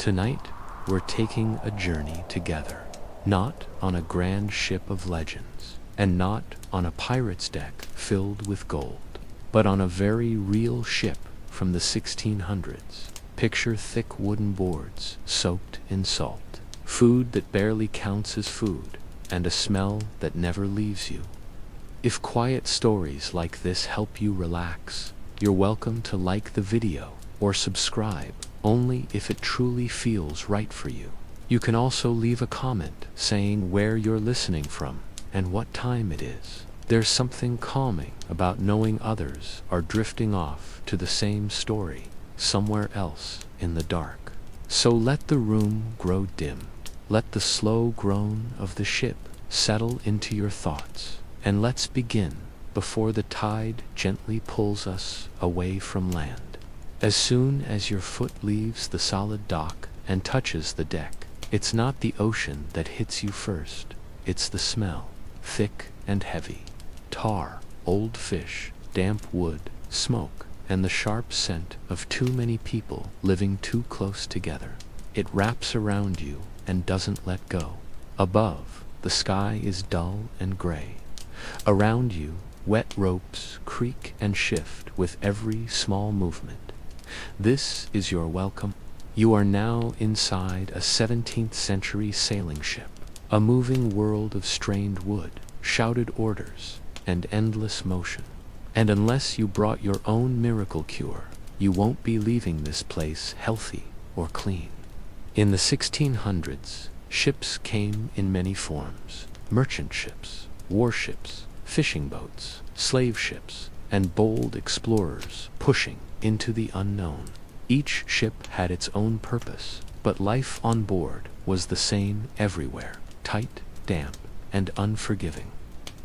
Tonight, we're taking a journey together, not on a grand ship of legends, and not on a pirate's deck filled with gold, but on a very real ship from the 1600s. Picture thick wooden boards soaked in salt, food that barely counts as food, and a smell that never leaves you. If quiet stories like this help you relax, you're welcome to like the video or subscribe, only if it truly feels right for you. You can also leave a comment saying where you're listening from and what time it is. There's something calming about knowing others are drifting off to the same story somewhere else in the dark. So let the room grow dim. Let the slow groan of the ship settle into your thoughts. And let's begin before the tide gently pulls us away from land. As soon as your foot leaves the solid dock and touches the deck, it's not the ocean that hits you first. It's the smell, thick and heavy. Tar, old fish, damp wood, smoke, and the sharp scent of too many people living too close together. It wraps around you and doesn't let go. Above, the sky is dull and gray. Around you, wet ropes creak and shift with every small movement. This is your welcome. You are now inside a 17th century sailing ship, a moving world of strained wood, shouted orders, and endless motion. And unless you brought your own miracle cure, you won't be leaving this place healthy or clean. In the 1600s, ships came in many forms: merchant ships, warships, fishing boats, slave ships, and bold explorers pushing into the unknown. Each ship had its own purpose, but life on board was the same everywhere: tight, damp, and unforgiving.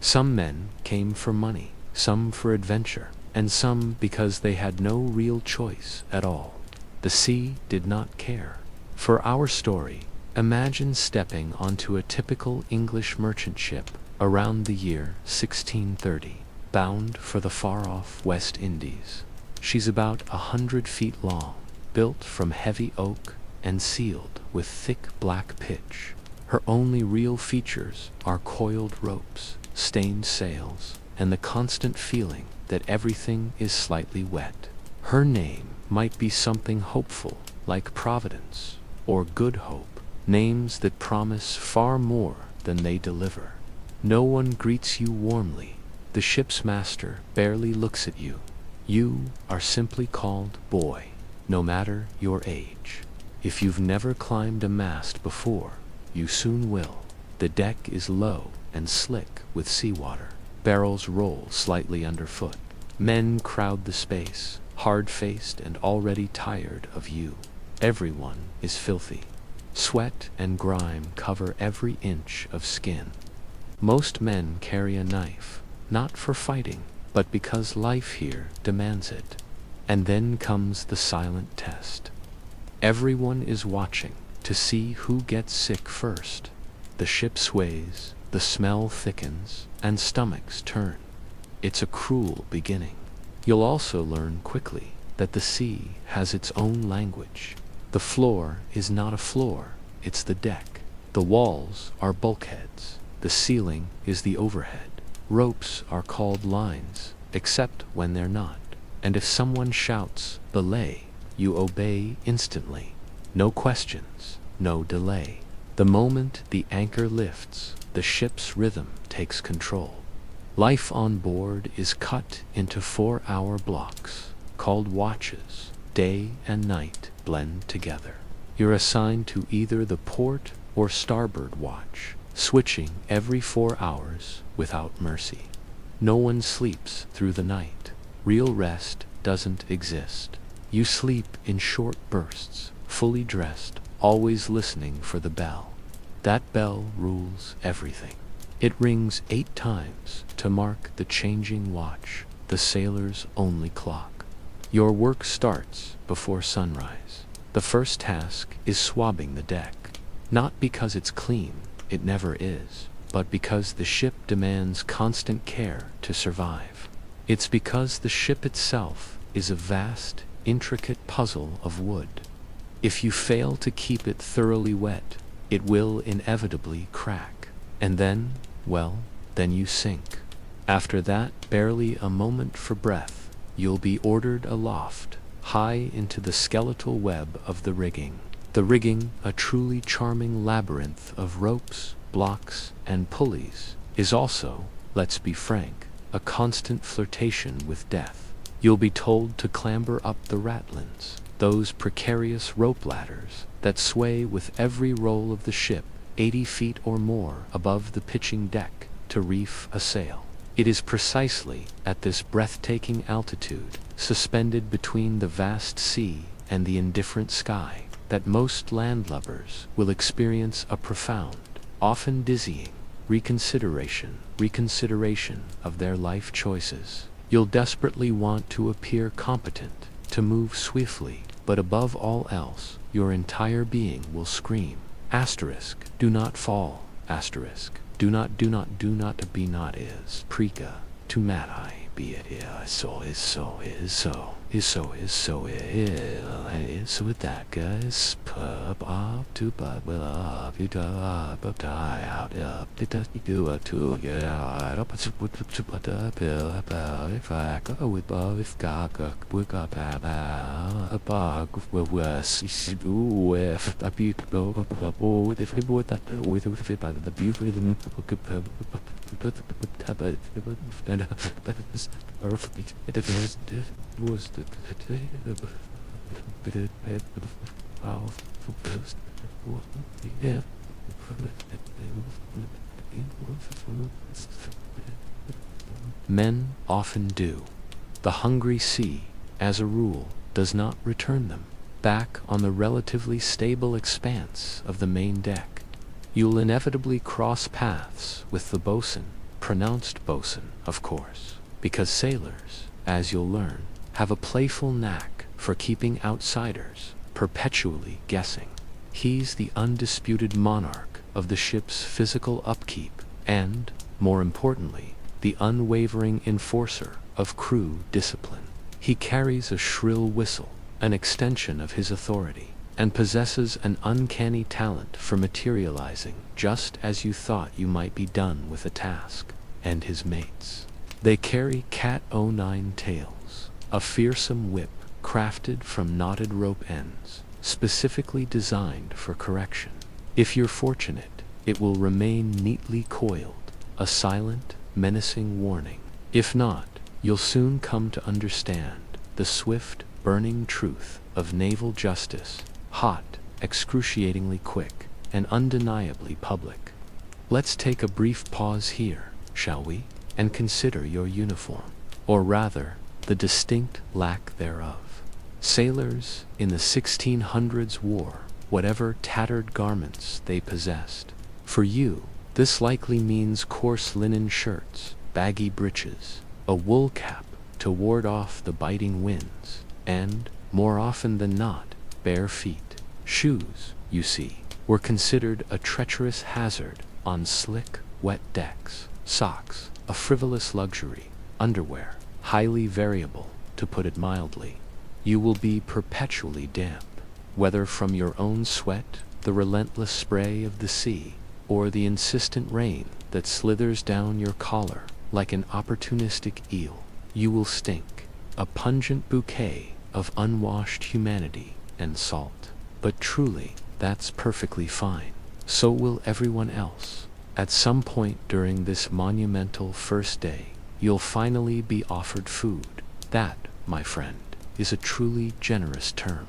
Some men came for money, some for adventure, and some because they had no real choice at all. The sea did not care. For our story, imagine stepping onto a typical English merchant ship around the year 1630, bound for the far-off West Indies. She's about 100 feet long, built from heavy oak and sealed with thick black pitch. Her only real features are coiled ropes, stained sails, and the constant feeling that everything is slightly wet. Her name might be something hopeful, like Providence or Good Hope, names that promise far more than they deliver. No one greets you warmly. The ship's master barely looks at you. You are simply called boy, no matter your age. If you've never climbed a mast before, you soon will. The deck is low and slick with seawater. Barrels roll slightly underfoot. Men crowd the space, hard-faced and already tired of you. Everyone is filthy. Sweat and grime cover every inch of skin. Most men carry a knife, not for fighting, but because life here demands it. And then comes the silent test. Everyone is watching to see who gets sick first. The ship sways, the smell thickens, and stomachs turn. It's a cruel beginning. You'll also learn quickly that the sea has its own language. The floor is not a floor, it's the deck. The walls are bulkheads. The ceiling is the overhead. Ropes are called lines, except when they're not. And if someone shouts, "belay," you obey instantly. No questions, no delay. The moment the anchor lifts, the ship's rhythm takes control. Life on board is cut into 4-hour blocks, called watches. Day and night blend together. You're assigned to either the port or starboard watch, switching every 4 hours without mercy. No one sleeps through the night. Real rest doesn't exist. You sleep in short bursts, fully dressed, always listening for the bell. That bell rules everything. It rings 8 times to mark the changing watch, the sailor's only clock. Your work starts before sunrise. The first task is swabbing the deck. Not because it's clean, it never is, but because the ship demands constant care to survive. It's because the ship itself is a vast, intricate puzzle of wood. If you fail to keep it thoroughly wet, it will inevitably crack. And then, well, then you sink. After that, barely a moment for breath, you'll be ordered aloft, high into the skeletal web of the rigging. The rigging, a truly charming labyrinth of ropes, blocks, and pulleys, is also, let's be frank, a constant flirtation with death. You'll be told to clamber up the ratlins, those precarious rope ladders that sway with every roll of the ship 80 feet or more above the pitching deck to reef a sail. It is precisely at this breathtaking altitude, suspended between the vast sea and the indifferent sky, that most landlubbers will experience a profound, often dizzying, reconsideration of their life choices. You'll desperately want to appear competent, to move swiftly, but above all else, your entire being will scream, asterisk, do not fall, asterisk, do not be not is, preka, to matai, be it is, so is, so is, so is, so is, so is, so with that guys, pub up to bud will up, you up, die out, up, it does do a two, yeah, up, it's what to put up, if I go with above, if God, work up, a bug, was, if I be, with if we would that, with it by the beauty of the and it was the men often do. The hungry sea, as a rule, does not return them back on the relatively stable expanse of the main deck. You'll inevitably cross paths with the bosun, pronounced bosun, of course, because sailors, as you'll learn, have a playful knack for keeping outsiders perpetually guessing. He's the undisputed monarch of the ship's physical upkeep and, more importantly, the unwavering enforcer of crew discipline. He carries a shrill whistle, an extension of his authority, and possesses an uncanny talent for materializing just as you thought you might be done with a task. And his mates. They carry cat-o'-nine tails, a fearsome whip crafted from knotted rope ends, specifically designed for correction. If you're fortunate, it will remain neatly coiled, a silent, menacing warning. If not, you'll soon come to understand the swift, burning truth of naval justice, hot, excruciatingly quick, and undeniably public. Let's take a brief pause here, shall we, and consider your uniform, or rather, the distinct lack thereof. Sailors in the 1600s wore whatever tattered garments they possessed. For you, this likely means coarse linen shirts, baggy breeches, a wool cap to ward off the biting winds, and, more often than not, bare feet. Shoes, you see, were considered a treacherous hazard on slick, wet decks. Socks, a frivolous luxury. Underwear, highly variable, to put it mildly. You will be perpetually damp, whether from your own sweat, the relentless spray of the sea, or the insistent rain that slithers down your collar like an opportunistic eel. You will stink, a pungent bouquet of unwashed humanity and salt. But truly, that's perfectly fine. So will everyone else. At some point during this monumental first day, you'll finally be offered food. That, my friend, is a truly generous term.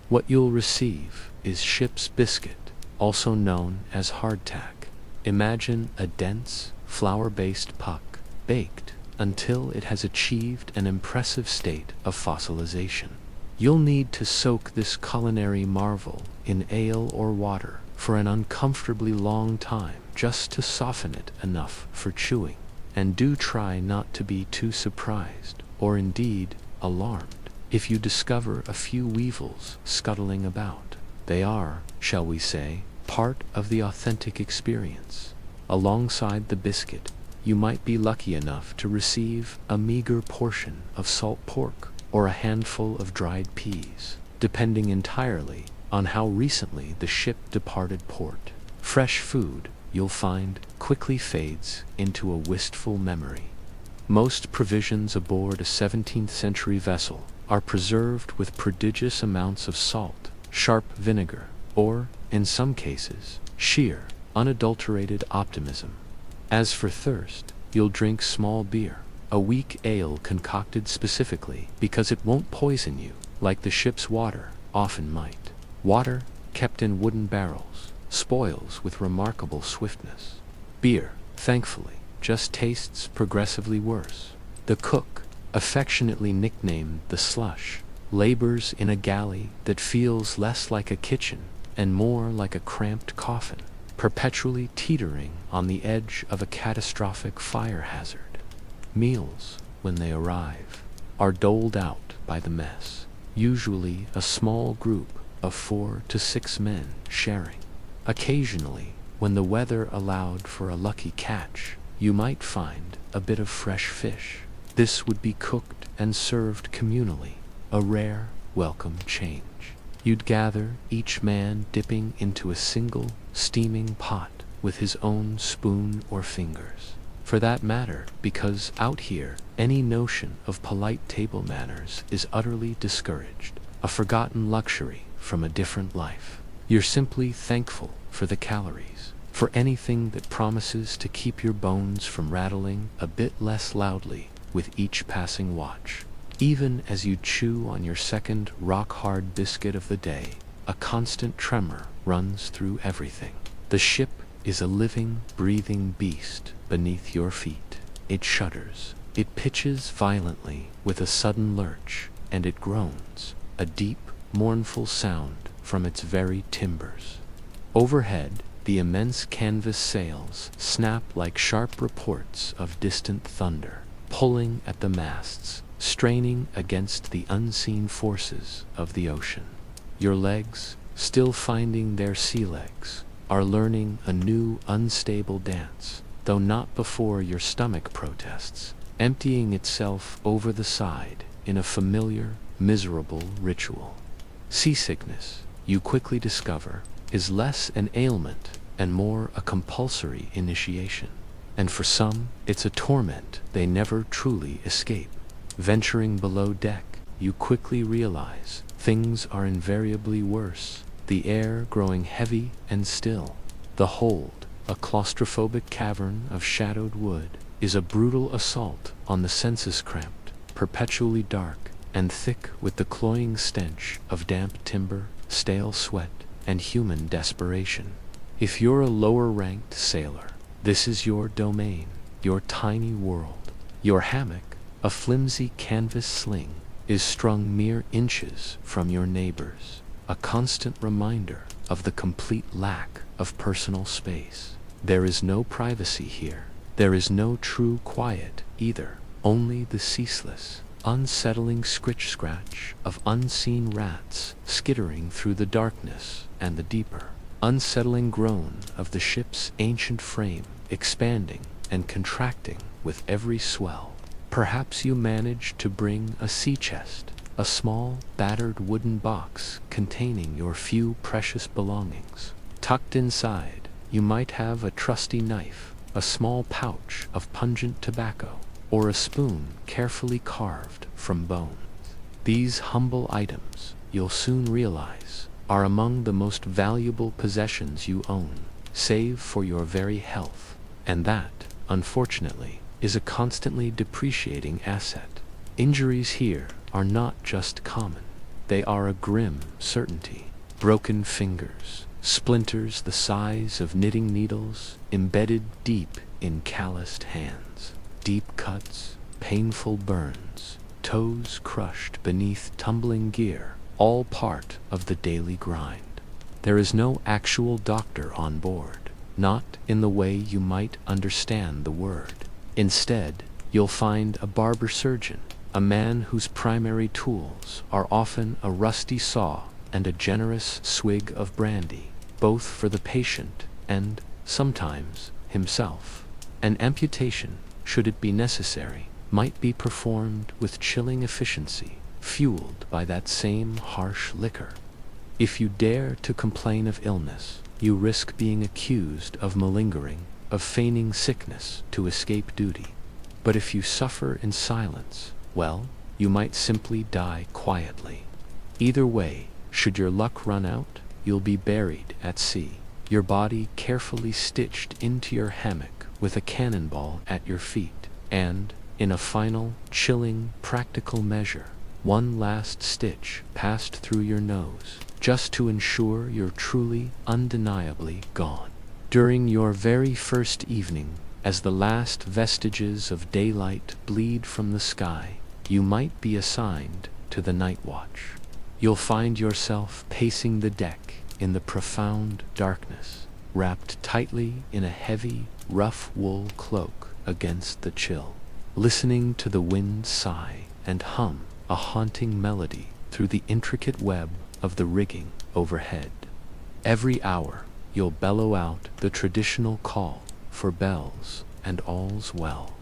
What you'll receive is ship's biscuit, also known as hardtack. Imagine a dense, flour-based puck, baked until it has achieved an impressive state of fossilization. You'll need to soak this culinary marvel in ale or water for an uncomfortably long time just to soften it enough for chewing. And do try not to be too surprised, or indeed alarmed, if you discover a few weevils scuttling about. They are, shall we say, part of the authentic experience. Alongside the biscuit, you might be lucky enough to receive a meager portion of salt pork or a handful of dried peas, depending entirely on how recently the ship departed port. Fresh food, you'll find, quickly fades into a wistful memory. Most provisions aboard a 17th century vessel are preserved with prodigious amounts of salt, sharp vinegar, or, in some cases, sheer, unadulterated optimism. As for thirst, you'll drink small beer, a weak ale concocted specifically because it won't poison you like the ship's water often might. Water, kept in wooden barrels, spoils with remarkable swiftness. Beer, thankfully, just tastes progressively worse. The cook, affectionately nicknamed the slush, labors in a galley that feels less like a kitchen and more like a cramped coffin, perpetually teetering on the edge of a catastrophic fire hazard. Meals, when they arrive, are doled out by the mess, usually a small group of 4 to 6 men sharing. Occasionally, when the weather allowed for a lucky catch, you might find a bit of fresh fish. This would be cooked and served communally, a rare, welcome change. You'd gather, each man dipping into a single, steaming pot with his own spoon or fingers. For that matter, because out here, any notion of polite table manners is utterly discouraged, a forgotten luxury from a different life. You're simply thankful for the calories, for anything that promises to keep your bones from rattling a bit less loudly with each passing watch. Even as you chew on your second rock-hard biscuit of the day, a constant tremor runs through everything. The ship is a living, breathing beast beneath your feet. It shudders, it pitches violently with a sudden lurch, and it groans, a deep, mournful sound from its very timbers. Overhead, the immense canvas sails snap like sharp reports of distant thunder, pulling at the masts, straining against the unseen forces of the ocean. Your legs, still finding their sea legs, are learning a new unstable dance, though not before your stomach protests, emptying itself over the side in a familiar, miserable ritual. Seasickness, you quickly discover, is less an ailment and more a compulsory initiation. And for some, it's a torment they never truly escape. Venturing below deck, you quickly realize things are invariably worse, the air growing heavy and still. The hold, a claustrophobic cavern of shadowed wood, is a brutal assault on the senses, cramped, perpetually dark, and thick with the cloying stench of damp timber, stale sweat, and human desperation. If you're a lower-ranked sailor, this is your domain, your tiny world. Your hammock, a flimsy canvas sling, is strung mere inches from your neighbors, a constant reminder of the complete lack of personal space. There is no privacy here. There is no true quiet either, only the ceaseless, unsettling scritch-scratch of unseen rats skittering through the darkness, and the deeper, unsettling groan of the ship's ancient frame expanding and contracting with every swell. Perhaps you manage to bring a sea chest, a small, battered wooden box containing your few precious belongings. Tucked inside, you might have a trusty knife, a small pouch of pungent tobacco, or a spoon carefully carved from bones. These humble items, you'll soon realize, are among the most valuable possessions you own, save for your very health, and that, unfortunately, is a constantly depreciating asset. Injuries here are not just common, they are a grim certainty. Broken fingers, splinters the size of knitting needles embedded deep in calloused hands, deep cuts, painful burns, toes crushed beneath tumbling gear, all part of the daily grind. There is no actual doctor on board, not in the way you might understand the word. Instead, you'll find a barber surgeon, a man whose primary tools are often a rusty saw and a generous swig of brandy, both for the patient and, sometimes, himself. An amputation, should it be necessary, might be performed with chilling efficiency, fueled by that same harsh liquor. If you dare to complain of illness, you risk being accused of malingering, of feigning sickness to escape duty. But if you suffer in silence, well, you might simply die quietly. Either way, should your luck run out, you'll be buried at sea, your body carefully stitched into your hammock with a cannonball at your feet, and, in a final, chilling, practical measure, one last stitch passed through your nose, just to ensure you're truly, undeniably gone. During your very first evening, as the last vestiges of daylight bleed from the sky, you might be assigned to the night watch. You'll find yourself pacing the deck in the profound darkness, wrapped tightly in a heavy, rough wool cloak against the chill, listening to the wind sigh and hum a haunting melody through the intricate web of the rigging overhead. Every hour, you'll bellow out the traditional call for bells and all's well.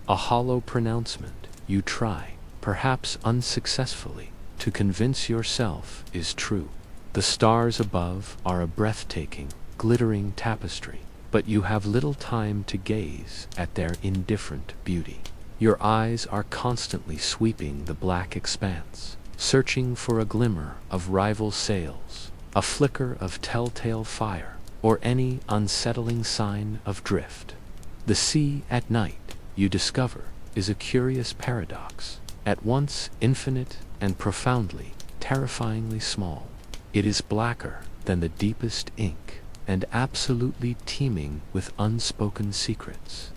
A hollow pronouncement you try, perhaps unsuccessfully, to convince yourself is true. The stars above are a breathtaking, glittering tapestry, but you have little time to gaze at their indifferent beauty. Your eyes are constantly sweeping the black expanse, searching for a glimmer of rival sails, a flicker of telltale fire, or any unsettling sign of drift. The sea at night, you discover, is a curious paradox, at once infinite and profoundly, terrifyingly small. It is blacker than the deepest ink, and absolutely teeming with unspoken secrets.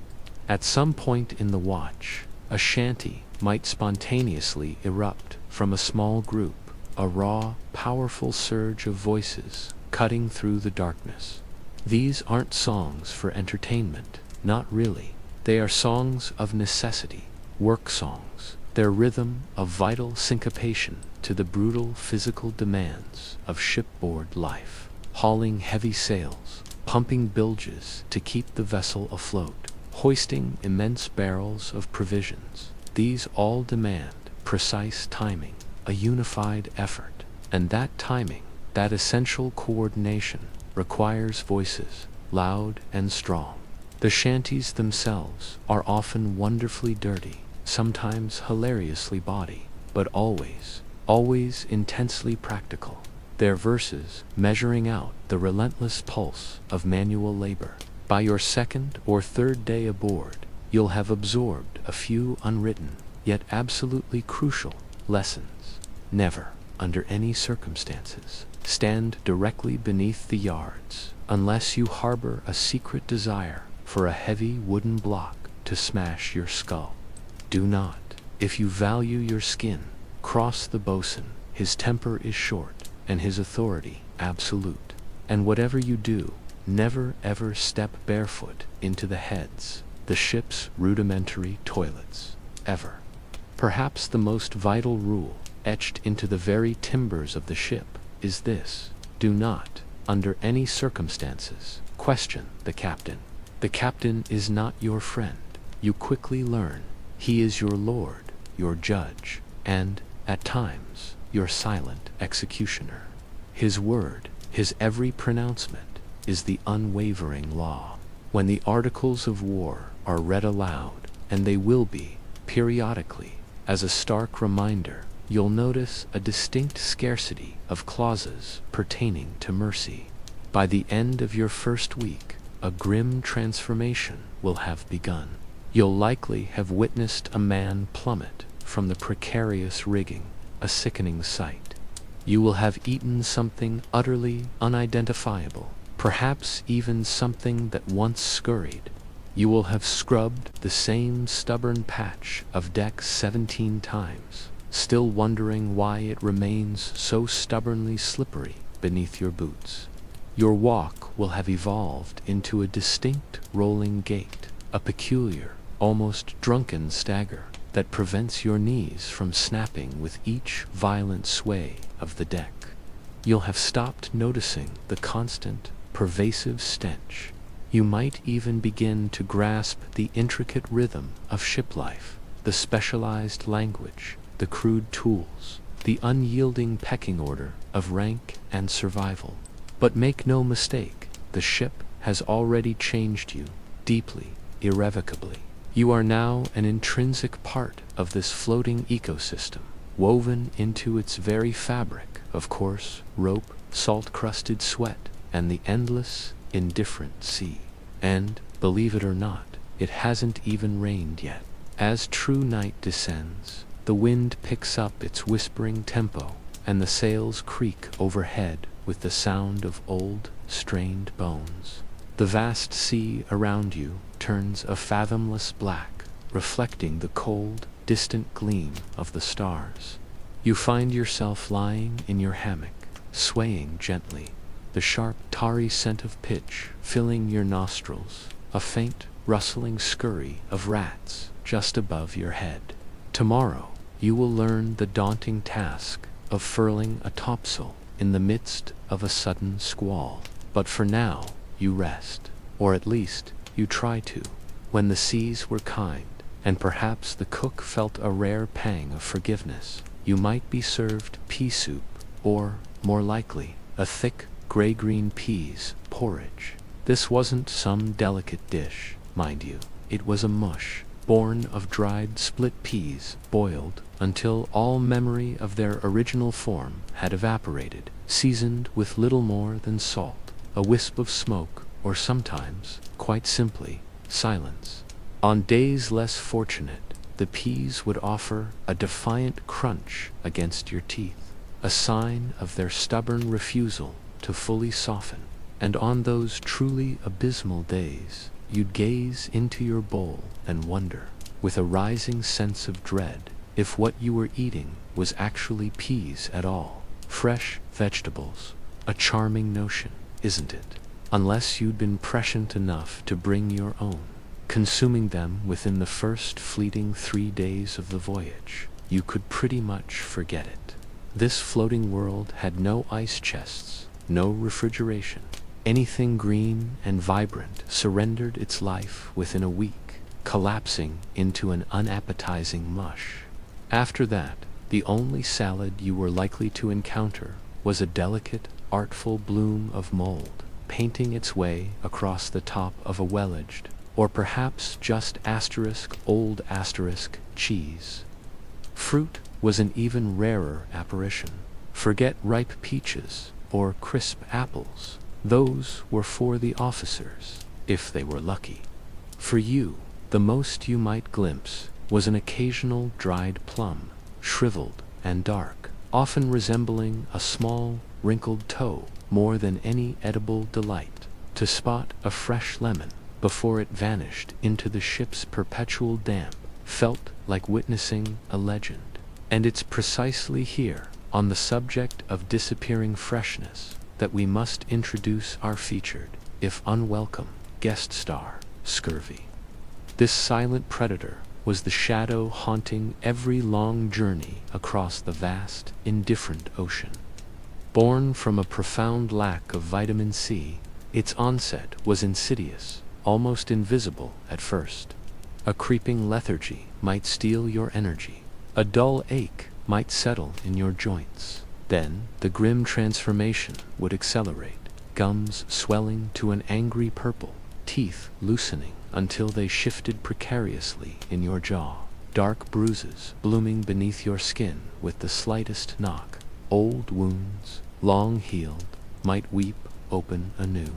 At some point in the watch, a shanty might spontaneously erupt from a small group, a raw, powerful surge of voices cutting through the darkness. These aren't songs for entertainment, not really. They are songs of necessity, work songs, their rhythm a vital syncopation to the brutal physical demands of shipboard life, hauling heavy sails, pumping bilges to keep the vessel afloat, hoisting immense barrels of provisions. These all demand precise timing, a unified effort, and that timing, that essential coordination, requires voices, loud and strong. The shanties themselves are often wonderfully dirty, sometimes hilariously bawdy, but always, always intensely practical, their verses measuring out the relentless pulse of manual labor. By your second or third day aboard, you'll have absorbed a few unwritten, yet absolutely crucial, lessons. Never, under any circumstances, stand directly beneath the yards, unless you harbor a secret desire for a heavy wooden block to smash your skull. Do not, if you value your skin, cross the boatswain. His temper is short, and his authority absolute. And whatever you do, never ever step barefoot into the heads, the ship's rudimentary toilets, ever. Perhaps the most vital rule, etched into the very timbers of the ship, is this: do not, under any circumstances, question the captain. The captain is not your friend. You quickly learn he is your lord, your judge, and, at times, your silent executioner. His word, his every pronouncement, is the unwavering law. When the articles of war are read aloud, and they will be, periodically, as a stark reminder, you'll notice a distinct scarcity of clauses pertaining to mercy. By the end of your first week, a grim transformation will have begun. You'll likely have witnessed a man plummet from the precarious rigging, a sickening sight. You will have eaten something utterly unidentifiable, perhaps even something that once scurried. You will have scrubbed the same stubborn patch of deck 17 times, still wondering why it remains so stubbornly slippery beneath your boots. Your walk will have evolved into a distinct rolling gait, a peculiar, almost drunken stagger that prevents your knees from snapping with each violent sway of the deck. You'll have stopped noticing the constant, pervasive stench. You might even begin to grasp the intricate rhythm of ship life, the specialized language, the crude tools, the unyielding pecking order of rank and survival. But make no mistake, the ship has already changed you, deeply, irrevocably. You are now an intrinsic part of this floating ecosystem, woven into its very fabric of coarse rope, salt-crusted sweat, and the endless, indifferent sea. And, believe it or not, it hasn't even rained yet. As true night descends, the wind picks up its whispering tempo, and the sails creak overhead with the sound of old, strained bones. The vast sea around you turns a fathomless black, reflecting the cold, distant gleam of the stars. You find yourself lying in your hammock, swaying gently, the sharp, tarry scent of pitch filling your nostrils, a faint, rustling scurry of rats just above your head. Tomorrow, you will learn the daunting task of furling a topsail in the midst of a sudden squall. But for now, you rest, or at least, you try to. When the seas were kind, and perhaps the cook felt a rare pang of forgiveness, you might be served pea soup, or, more likely, a thick, gray-green peas porridge. This wasn't some delicate dish, mind you. It was a mush, born of dried split peas, boiled until all memory of their original form had evaporated, seasoned with little more than salt, a wisp of smoke, or sometimes, quite simply, silence. On days less fortunate, the peas would offer a defiant crunch against your teeth, a sign of their stubborn refusal to fully soften. And on those truly abysmal days, you'd gaze into your bowl and wonder, with a rising sense of dread, if what you were eating was actually peas at all. Fresh vegetables, a charming notion, isn't it? Unless you'd been prescient enough to bring your own. Consuming them within the first fleeting 3 days of the voyage, you could pretty much forget it. This floating world had no ice chests, no refrigeration. Anything green and vibrant surrendered its life within a week, collapsing into an unappetizing mush. After that, the only salad you were likely to encounter was a delicate, artful bloom of mold, painting its way across the top of a well-edged, or perhaps just old cheese. Fruit was an even rarer apparition. Forget ripe peaches or crisp apples. Those were for the officers, if they were lucky. For you, the most you might glimpse was an occasional dried plum, shriveled and dark, often resembling a small, wrinkled toe more than any edible delight. To spot a fresh lemon before it vanished into the ship's perpetual damp felt like witnessing a legend. And it's precisely here, on the subject of disappearing freshness, that we must introduce our featured, if unwelcome, guest star, scurvy. This silent predator was the shadow haunting every long journey across the vast, indifferent ocean. Born from a profound lack of vitamin C, its onset was insidious, almost invisible at first. A creeping lethargy might steal your energy. A dull ache might settle in your joints. Then, the grim transformation would accelerate, gums swelling to an angry purple, teeth loosening until they shifted precariously in your jaw, dark bruises blooming beneath your skin with the slightest knock. Old wounds, long healed, might weep open anew.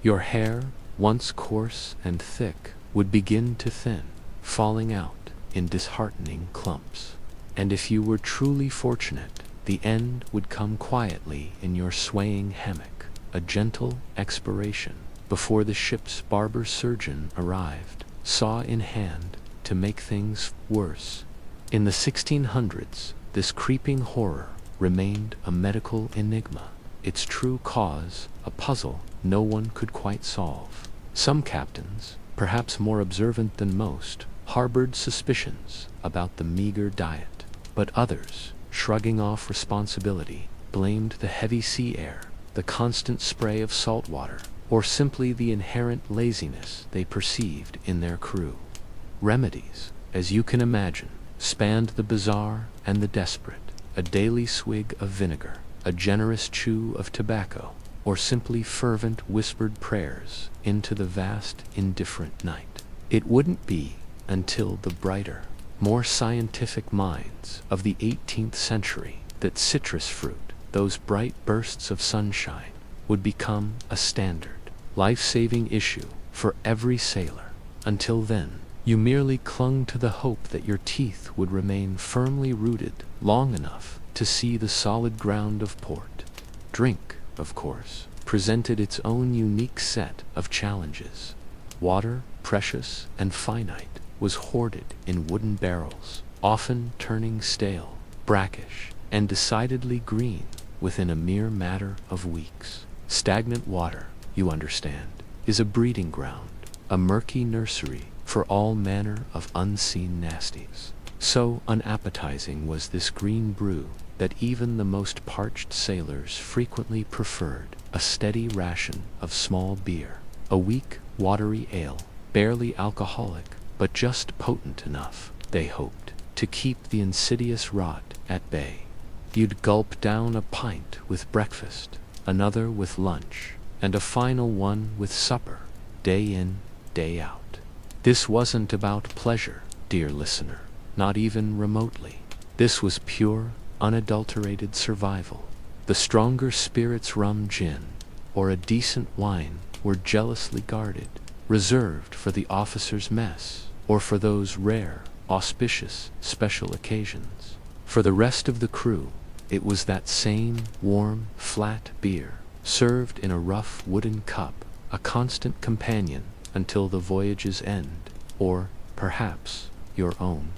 Your hair, once coarse and thick, would begin to thin, falling out in disheartening clumps. And if you were truly fortunate, the end would come quietly in your swaying hammock, a gentle expiration, before the ship's barber surgeon arrived, saw in hand, to make things worse. In the 1600s, this creeping horror remained a medical enigma, its true cause a puzzle no one could quite solve. Some captains, perhaps more observant than most, harbored suspicions about the meager diet, but others, shrugging off responsibility, blamed the heavy sea air, the constant spray of salt water, or simply the inherent laziness they perceived in their crew. Remedies, as you can imagine, spanned the bizarre and the desperate. a daily swig of vinegar, a generous chew of tobacco, or simply fervent whispered prayers into the vast, indifferent night. It wouldn't be until the brighter, more scientific minds of the 18th century that citrus fruit, those bright bursts of sunshine, would become a standard, life-saving issue for every sailor. Until then, you merely clung to the hope that your teeth would remain firmly rooted long enough to see the solid ground of port. Drink, of course, presented its own unique set of challenges. Water, precious and finite, was hoarded in wooden barrels, often turning stale, brackish, and decidedly green within a mere matter of weeks. Stagnant water, you understand, is a breeding ground, a murky nursery for all manner of unseen nasties. So unappetizing was this green brew that even the most parched sailors frequently preferred a steady ration of small beer, a weak, watery ale, barely alcoholic, but just potent enough, they hoped, to keep the insidious rot at bay. You'd gulp down a pint with breakfast, another with lunch, and a final one with supper, day in, day out. This wasn't about pleasure, dear listener, not even remotely. This was pure, unadulterated survival. The stronger spirits, rum, gin, or a decent wine, were jealously guarded, reserved for the officers' mess, or for those rare, auspicious, special occasions. For the rest of the crew, it was that same warm, flat beer, served in a rough wooden cup, a constant companion until the voyage's end, or, perhaps, your own.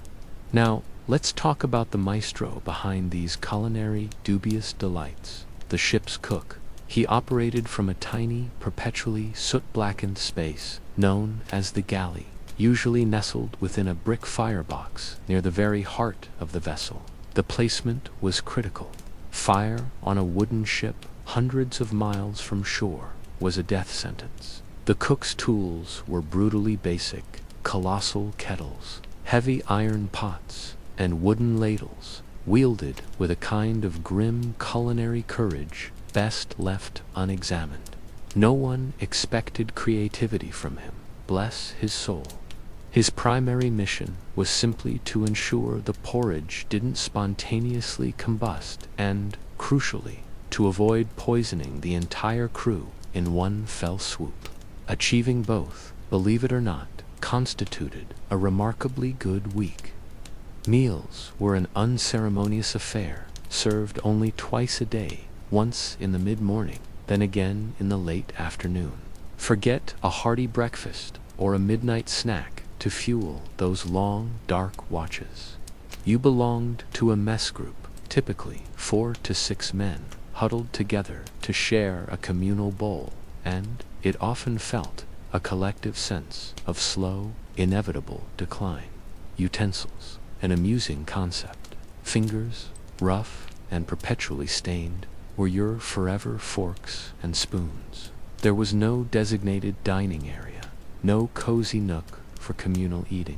Now, let's talk about the maestro behind these culinary dubious delights, the ship's cook. He operated from a tiny, perpetually soot-blackened space known as the galley, usually nestled within a brick firebox near the very heart of the vessel. The placement was critical. Fire on a wooden ship hundreds of miles from shore was a death sentence. The cook's tools were brutally basic: colossal kettles, heavy iron pots, and wooden ladles, wielded with a kind of grim culinary courage best left unexamined. No one expected creativity from him, bless his soul. His primary mission was simply to ensure the porridge didn't spontaneously combust and, crucially, to avoid poisoning the entire crew in one fell swoop. Achieving both, believe it or not, constituted a remarkably good week. Meals were an unceremonious affair, served only twice a day, once in the mid-morning, then again in the late afternoon. Forget a hearty breakfast or a midnight snack to fuel those long, dark watches. You belonged to a mess group, typically 4 to 6 men, huddled together to share a communal bowl, and, it often felt, a collective sense of slow, inevitable decline. Utensils, an amusing concept. Fingers, rough and perpetually stained, were your forever forks and spoons. There was no designated dining area, no cozy nook for communal eating.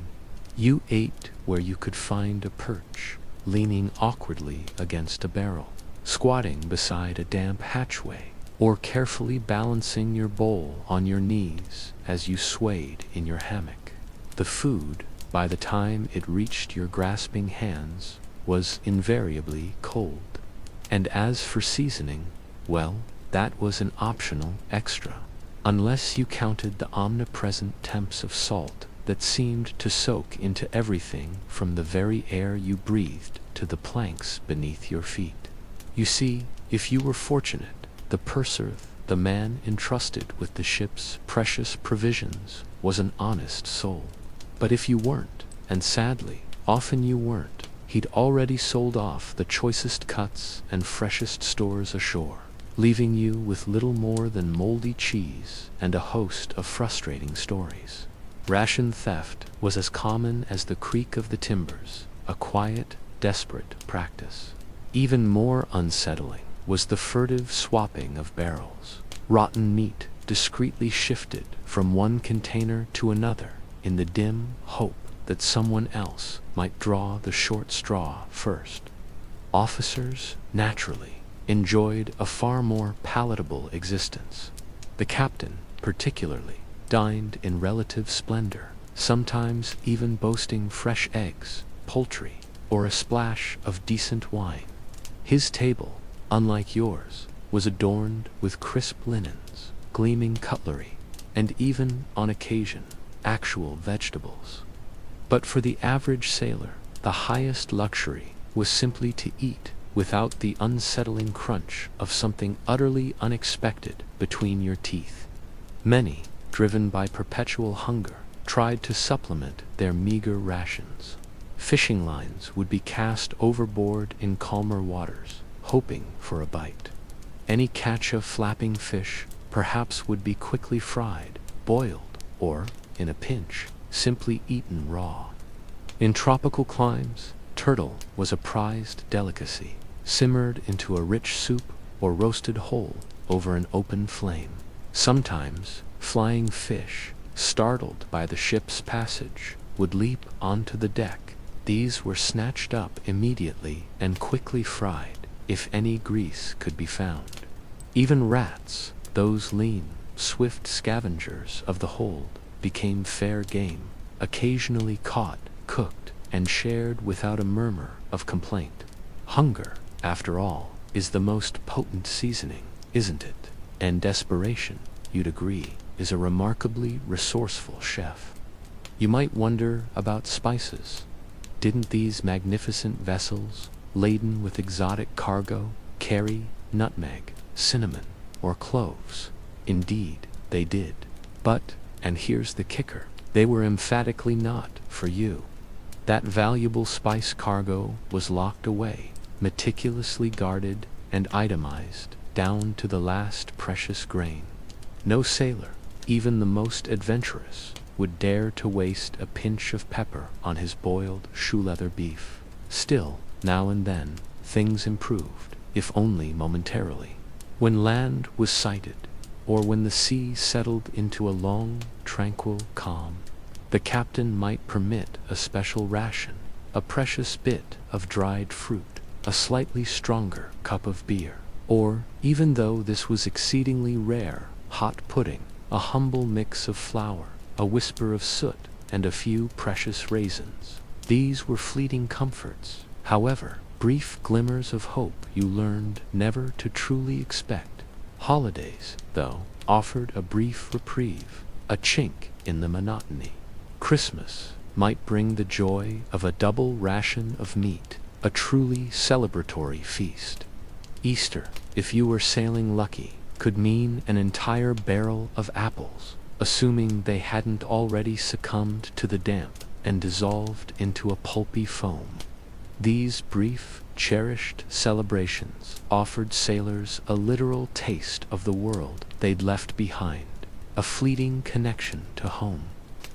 You ate where you could find a perch, leaning awkwardly against a barrel, squatting beside a damp hatchway, or carefully balancing your bowl on your knees as you swayed in your hammock. The food, by the time it reached your grasping hands, was invariably cold. And as for seasoning, well, that was an optional extra, unless you counted the omnipresent temps of salt that seemed to soak into everything from the very air you breathed to the planks beneath your feet. You see, if you were fortunate, the purser, the man entrusted with the ship's precious provisions, was an honest soul. But if you weren't, and sadly, often you weren't, he'd already sold off the choicest cuts and freshest stores ashore, leaving you with little more than moldy cheese and a host of frustrating stories. Ration theft was as common as the creak of the timbers, a quiet, desperate practice. Even more unsettling was the furtive swapping of barrels. Rotten meat discreetly shifted from one container to another in the dim hope that someone else might draw the short straw first. Officers, naturally, enjoyed a far more palatable existence. The captain, particularly, dined in relative splendor, sometimes even boasting fresh eggs, poultry, or a splash of decent wine. His table, unlike yours, was adorned with crisp linens, gleaming cutlery, and even, on occasion, actual vegetables. But for the average sailor, the highest luxury was simply to eat without the unsettling crunch of something utterly unexpected between your teeth. Many, driven by perpetual hunger, tried to supplement their meager rations. Fishing lines would be cast overboard in calmer waters, hoping for a bite. Any catch of flapping fish perhaps would be quickly fried, boiled, or, in a pinch, simply eaten raw. In tropical climes, turtle was a prized delicacy, simmered into a rich soup or roasted whole over an open flame. Sometimes, flying fish, startled by the ship's passage, would leap onto the deck. These were snatched up immediately and quickly fried, if any grease could be found. Even rats, those lean, swift scavengers of the hold, became fair game, occasionally caught, cooked, and shared without a murmur of complaint. Hunger, after all, is the most potent seasoning, isn't it? And desperation, you'd agree, is a remarkably resourceful chef. You might wonder about spices. Didn't these magnificent vessels, laden with exotic cargo, carry nutmeg, cinnamon, or cloves? Indeed, they did. But, and here's the kicker, they were emphatically not for you. That valuable spice cargo was locked away, meticulously guarded and itemized, down to the last precious grain. No sailor, even the most adventurous, would dare to waste a pinch of pepper on his boiled shoe-leather beef. Still, now and then, things improved, if only momentarily. When land was sighted, or when the sea settled into a long, tranquil calm, the captain might permit a special ration, a precious bit of dried fruit, a slightly stronger cup of beer, or, even though this was exceedingly rare, hot pudding, a humble mix of flour, a whisper of soot, and a few precious raisins. These were fleeting comforts, however, brief glimmers of hope you learned never to truly expect. Holidays, though, offered a brief reprieve, a chink in the monotony. Christmas might bring the joy of a double ration of meat, a truly celebratory feast. Easter, if you were sailing lucky, could mean an entire barrel of apples, assuming they hadn't already succumbed to the damp and dissolved into a pulpy foam. These brief, cherished celebrations offered sailors a literal taste of the world they'd left behind, a fleeting connection to home.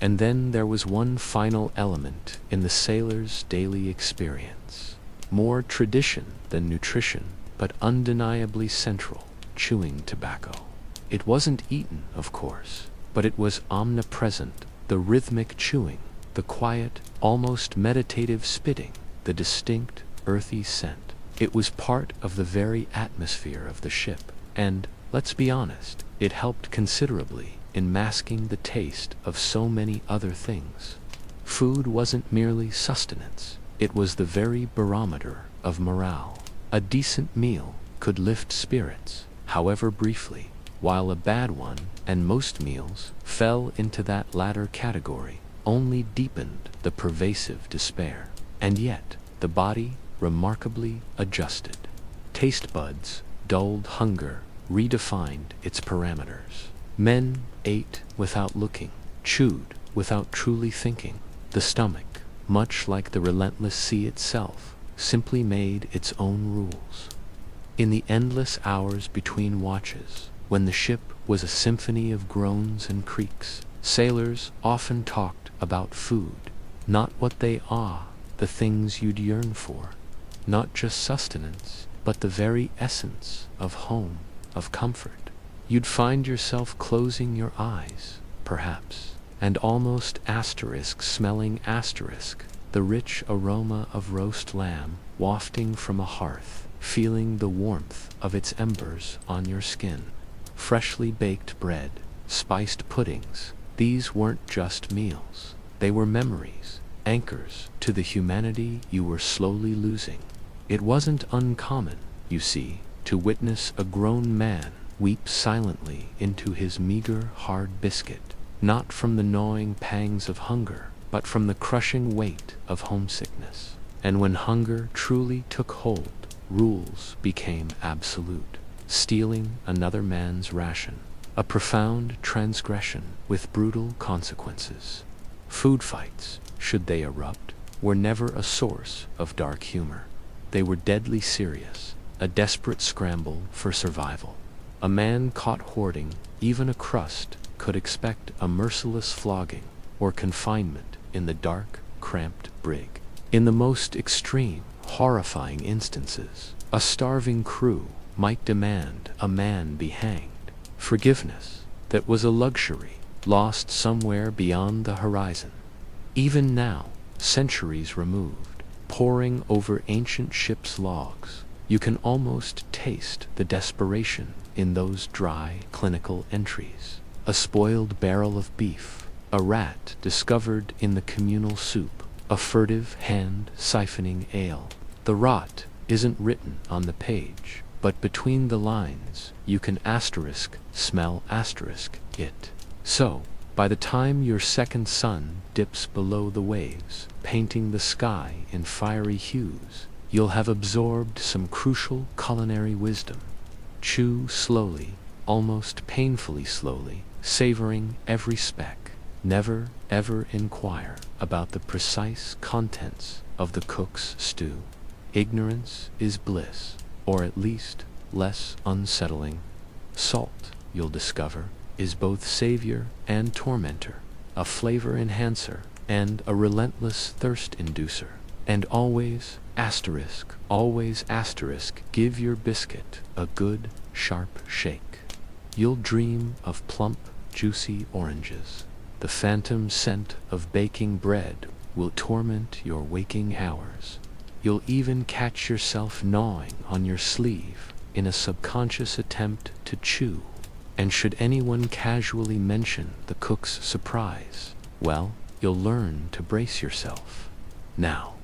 And then there was one final element in the sailor's daily experience, more tradition than nutrition, but undeniably central: chewing tobacco. It wasn't eaten, of course, but it was omnipresent, the rhythmic chewing, the quiet, almost meditative spitting, the distinct, earthy scent. It was part of the very atmosphere of the ship, and, let's be honest, it helped considerably in masking the taste of so many other things. Food wasn't merely sustenance, it was the very barometer of morale. A decent meal could lift spirits, however briefly, while a bad one, and most meals, fell into that latter category, only deepened the pervasive despair. And yet, the body remarkably adjusted. Taste buds, dulled hunger, redefined its parameters. Men ate without looking, chewed without truly thinking. The stomach, much like the relentless sea itself, simply made its own rules. In the endless hours between watches, when the ship was a symphony of groans and creaks, sailors often talked about food, not what they are, the things you'd yearn for, not just sustenance, but the very essence of home, of comfort. You'd find yourself closing your eyes, perhaps, and almost smelling the rich aroma of roast lamb, wafting from a hearth, feeling the warmth of its embers on your skin. Freshly baked bread, spiced puddings, these weren't just meals. They were memories, anchors to the humanity you were slowly losing. It wasn't uncommon, you see, to witness a grown man weep silently into his meager, hard biscuit, not from the gnawing pangs of hunger, but from the crushing weight of homesickness. And when hunger truly took hold, rules became absolute. Stealing another man's ration, a profound transgression with brutal consequences. Food fights, should they erupt, were never a source of dark humor. They were deadly serious, a desperate scramble for survival. A man caught hoarding even a crust could expect a merciless flogging or confinement in the dark, cramped brig. In the most extreme, horrifying instances, a starving crew might demand a man be hanged. Forgiveness, that was a luxury, lost somewhere beyond the horizon. Even now, centuries removed, poring over ancient ships' logs, you can almost taste the desperation in those dry, clinical entries. A spoiled barrel of beef, a rat discovered in the communal soup, a furtive hand siphoning ale. The rot isn't written on the page, but between the lines you can smell it. So, by the time your second sun dips below the waves, painting the sky in fiery hues, you'll have absorbed some crucial culinary wisdom. Chew slowly, almost painfully slowly, savoring every speck. Never, ever inquire about the precise contents of the cook's stew. Ignorance is bliss, or at least less unsettling. Salt, you'll discover, is both savior and tormentor, a flavor enhancer and a relentless thirst inducer. And always, give your biscuit a good, sharp shake. You'll dream of plump, juicy oranges. The phantom scent of baking bread will torment your waking hours. You'll even catch yourself gnawing on your sleeve in a subconscious attempt to chew. And should anyone casually mention the cook's surprise, well, you'll learn to brace yourself. Now,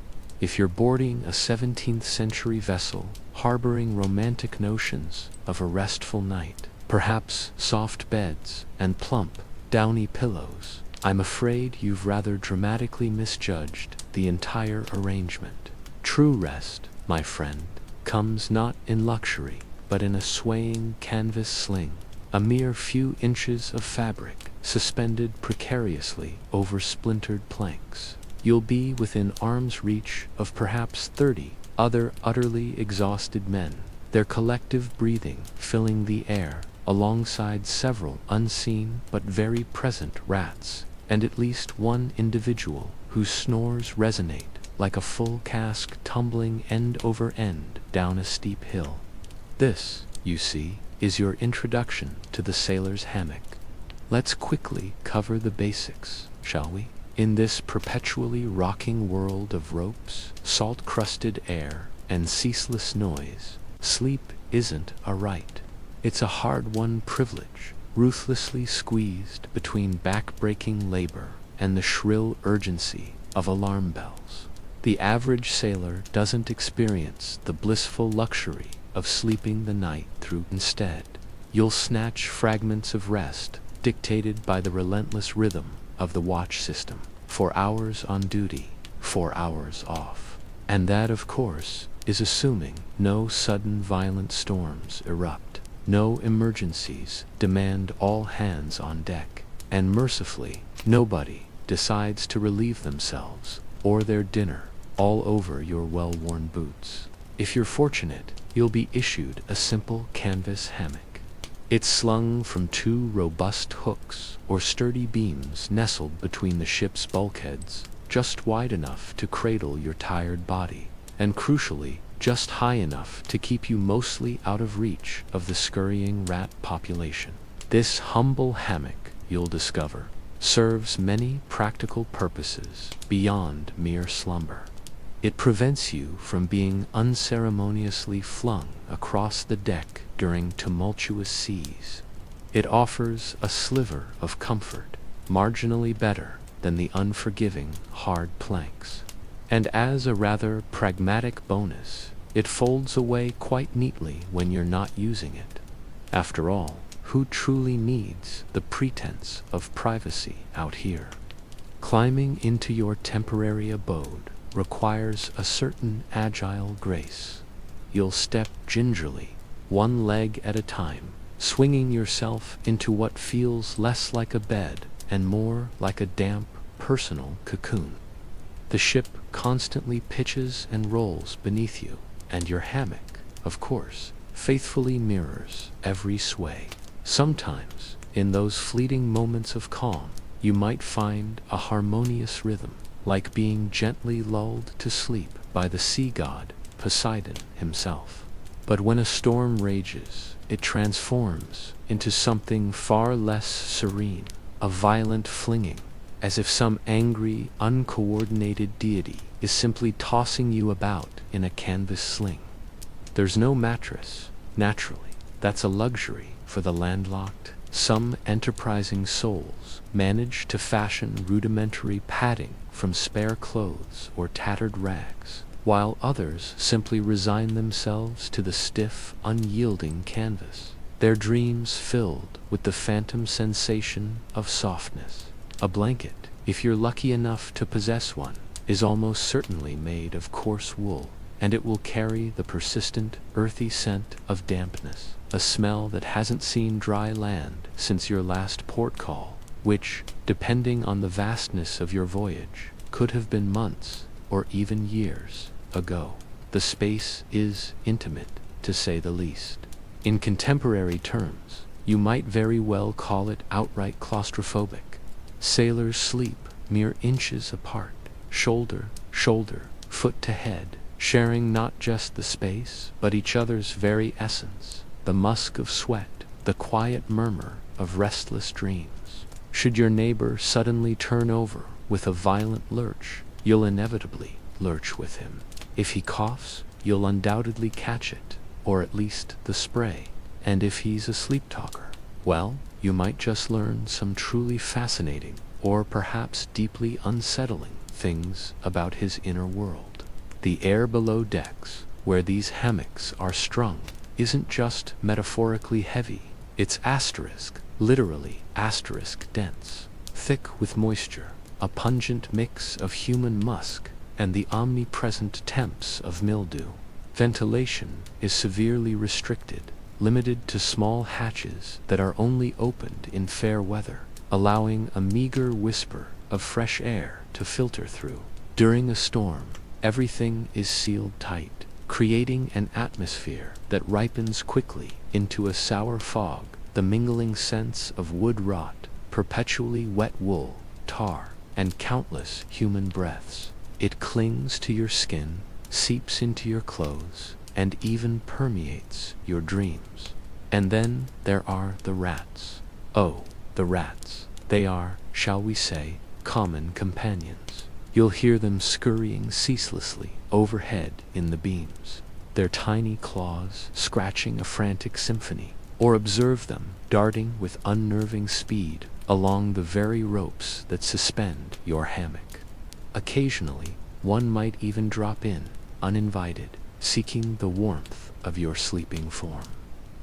if you're boarding a 17th century vessel harboring romantic notions of a restful night, perhaps soft beds and plump, downy pillows, I'm afraid you've rather dramatically misjudged the entire arrangement. True rest, my friend, comes not in luxury, but in a swaying canvas sling, a mere few inches of fabric suspended precariously over splintered planks. You'll be within arm's reach of perhaps 30 other utterly exhausted men, their collective breathing filling the air, alongside several unseen but very present rats, and at least one individual whose snores resonate like a full cask tumbling end over end down a steep hill. This, you see, is your introduction to the sailor's hammock. Let's quickly cover the basics, shall we? In this perpetually rocking world of ropes, salt-crusted air, and ceaseless noise, sleep isn't a right. It's a hard-won privilege, ruthlessly squeezed between back-breaking labor and the shrill urgency of alarm bells. The average sailor doesn't experience the blissful luxury of sleeping the night through. Instead, you'll snatch fragments of rest dictated by the relentless rhythm of the watch system. 4 hours on duty, 4 hours off. And that, of course, is assuming no sudden violent storms erupt, no emergencies demand all hands on deck, and mercifully, nobody decides to relieve themselves or their dinner all over your well-worn boots. If you're fortunate, you'll be issued a simple canvas hammock. It's slung from 2 robust hooks or sturdy beams nestled between the ship's bulkheads, just wide enough to cradle your tired body, and crucially, just high enough to keep you mostly out of reach of the scurrying rat population. This humble hammock, you'll discover, serves many practical purposes beyond mere slumber. It prevents you from being unceremoniously flung across the deck during tumultuous seas. It offers a sliver of comfort, marginally better than the unforgiving hard planks. And as a rather pragmatic bonus, it folds away quite neatly when you're not using it. After all, who truly needs the pretense of privacy out here? Climbing into your temporary abode requires a certain agile grace. You'll step gingerly, one leg at a time, swinging yourself into what feels less like a bed and more like a damp, personal cocoon. The ship constantly pitches and rolls beneath you, and your hammock, of course, faithfully mirrors every sway. Sometimes, in those fleeting moments of calm, you might find a harmonious rhythm, like being gently lulled to sleep by the sea god Poseidon himself. But when a storm rages, it transforms into something far less serene, a violent flinging, as if some angry, uncoordinated deity is simply tossing you about in a canvas sling. There's no mattress, naturally. That's a luxury for the landlocked. Some enterprising souls manage to fashion rudimentary padding from spare clothes or tattered rags, while others simply resign themselves to the stiff, unyielding canvas, their dreams filled with the phantom sensation of softness. A blanket, if you're lucky enough to possess one, is almost certainly made of coarse wool, and it will carry the persistent, earthy scent of dampness, a smell that hasn't seen dry land since your last port call, which, depending on the vastness of your voyage, could have been months or even years ago. The space is intimate, to say the least. In contemporary terms, you might very well call it outright claustrophobic. Sailors sleep mere inches apart, shoulder, foot to head, sharing not just the space, but each other's very essence, the musk of sweat, the quiet murmur of restless dreams. Should your neighbor suddenly turn over with a violent lurch, you'll inevitably lurch with him. If he coughs, you'll undoubtedly catch it, or at least the spray. And if he's a sleep talker, well, you might just learn some truly fascinating, or perhaps deeply unsettling, things about his inner world. The air below decks, where these hammocks are strung, isn't just metaphorically heavy, it's literally dense, thick with moisture, a pungent mix of human musk, and the omnipresent temps of mildew. Ventilation is severely restricted, limited to small hatches that are only opened in fair weather, allowing a meager whisper of fresh air to filter through. During a storm, everything is sealed tight, creating an atmosphere that ripens quickly into a sour fog, the mingling scents of wood rot, perpetually wet wool, tar, and countless human breaths. It clings to your skin, seeps into your clothes, and even permeates your dreams. And then there are the rats. Oh, the rats. They are, shall we say, common companions. You'll hear them scurrying ceaselessly overhead in the beams, their tiny claws scratching a frantic symphony, or observe them darting with unnerving speed along the very ropes that suspend your hammock. Occasionally, one might even drop in, uninvited, seeking the warmth of your sleeping form.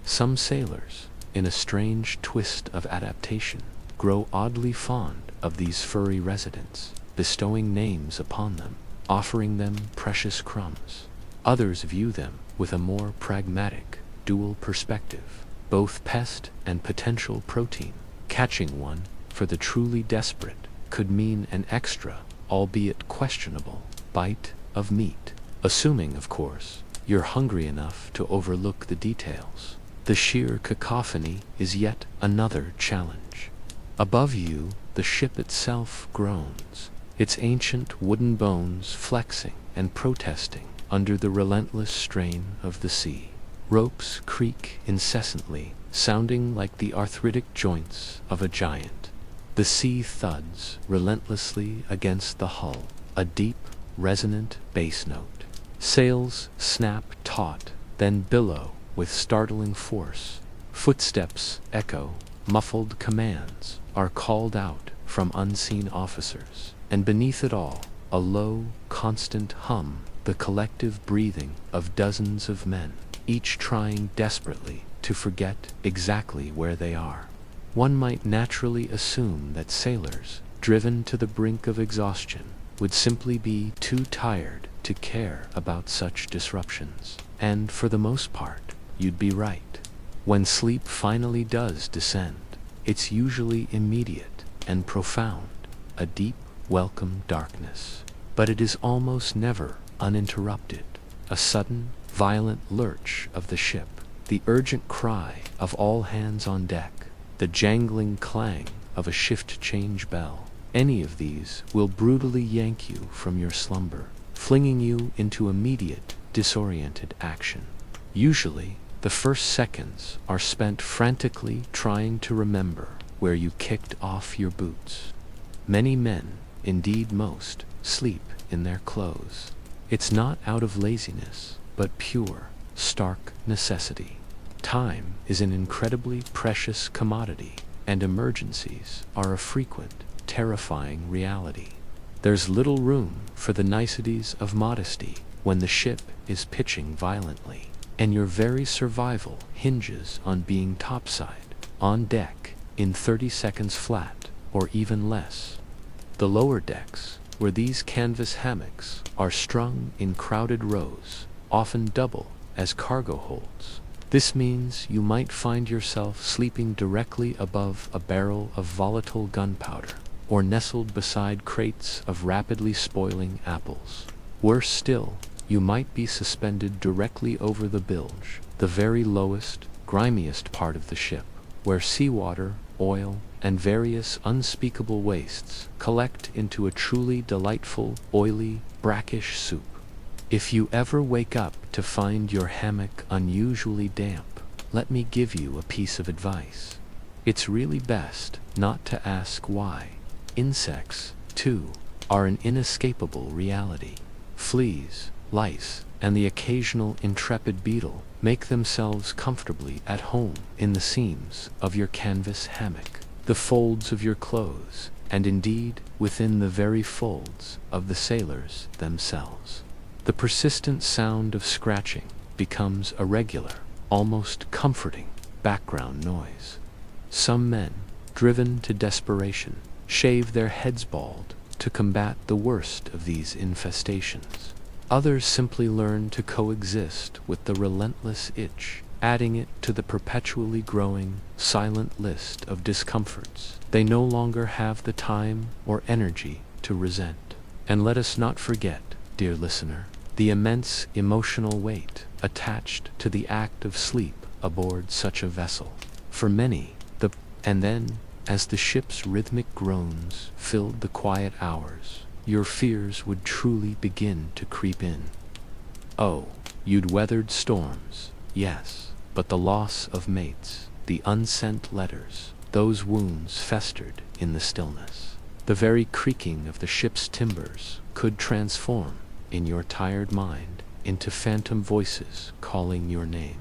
Some sailors, in a strange twist of adaptation, grow oddly fond of these furry residents, bestowing names upon them, offering them precious crumbs. Others view them with a more pragmatic, dual perspective, both pest and potential protein. Catching one, for the truly desperate, could mean an extra, albeit questionable, bite of meat, assuming, of course, you're hungry enough to overlook the details. The sheer cacophony is yet another challenge. Above you, the ship itself groans, its ancient wooden bones flexing and protesting under the relentless strain of the sea. Ropes creak incessantly, sounding like the arthritic joints of a giant. The sea thuds relentlessly against the hull, a deep, resonant bass note. Sails snap taut, then billow with startling force. Footsteps echo, muffled commands are called out from unseen officers, and beneath it all, a low, constant hum, the collective breathing of dozens of men, each trying desperately to forget exactly where they are. One might naturally assume that sailors, driven to the brink of exhaustion, would simply be too tired to care about such disruptions. And for the most part, you'd be right. When sleep finally does descend, it's usually immediate and profound, a deep, welcome darkness. But it is almost never uninterrupted. A sudden, violent lurch of the ship, the urgent cry of all hands on deck, the jangling clang of a shift change bell, any of these will brutally yank you from your slumber, flinging you into immediate, disoriented action. Usually, the first seconds are spent frantically trying to remember where you kicked off your boots. Many men, indeed most, sleep in their clothes. It's not out of laziness, but pure, stark necessity. Time is an incredibly precious commodity, and emergencies are a frequent, terrifying reality. There's little room for the niceties of modesty when the ship is pitching violently, and your very survival hinges on being topside, on deck, in 30 seconds flat, or even less. The lower decks, where these canvas hammocks are strung in crowded rows, often double as cargo holds. This means you might find yourself sleeping directly above a barrel of volatile gunpowder, or nestled beside crates of rapidly spoiling apples. Worse still, you might be suspended directly over the bilge, the very lowest, grimiest part of the ship, where seawater, oil, and various unspeakable wastes collect into a truly delightful, oily, brackish soup. If you ever wake up to find your hammock unusually damp, let me give you a piece of advice. It's really best not to ask why. Insects, too, are an inescapable reality. Fleas, lice, and the occasional intrepid beetle make themselves comfortably at home in the seams of your canvas hammock, the folds of your clothes, and indeed within the very folds of the sailors themselves. The persistent sound of scratching becomes a regular, almost comforting, background noise. Some men, driven to desperation, shave their heads bald to combat the worst of these infestations. Others simply learn to coexist with the relentless itch, adding it to the perpetually growing, silent list of discomforts they no longer have the time or energy to resent. And let us not forget, dear listener, the immense emotional weight attached to the act of sleep aboard such a vessel. For many, and then, as the ship's rhythmic groans filled the quiet hours, your fears would truly begin to creep in. Oh, you'd weathered storms, yes, but the loss of mates, the unsent letters, those wounds festered in the stillness. The very creaking of the ship's timbers could transform, in your tired mind, into phantom voices calling your name.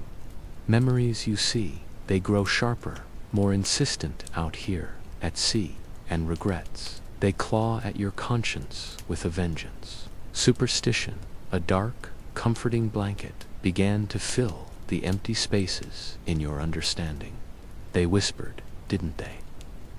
Memories, you see, they grow sharper, more insistent out here, at sea, and regrets, they claw at your conscience with a vengeance. Superstition, a dark, comforting blanket, began to fill the empty spaces in your understanding. They whispered, didn't they,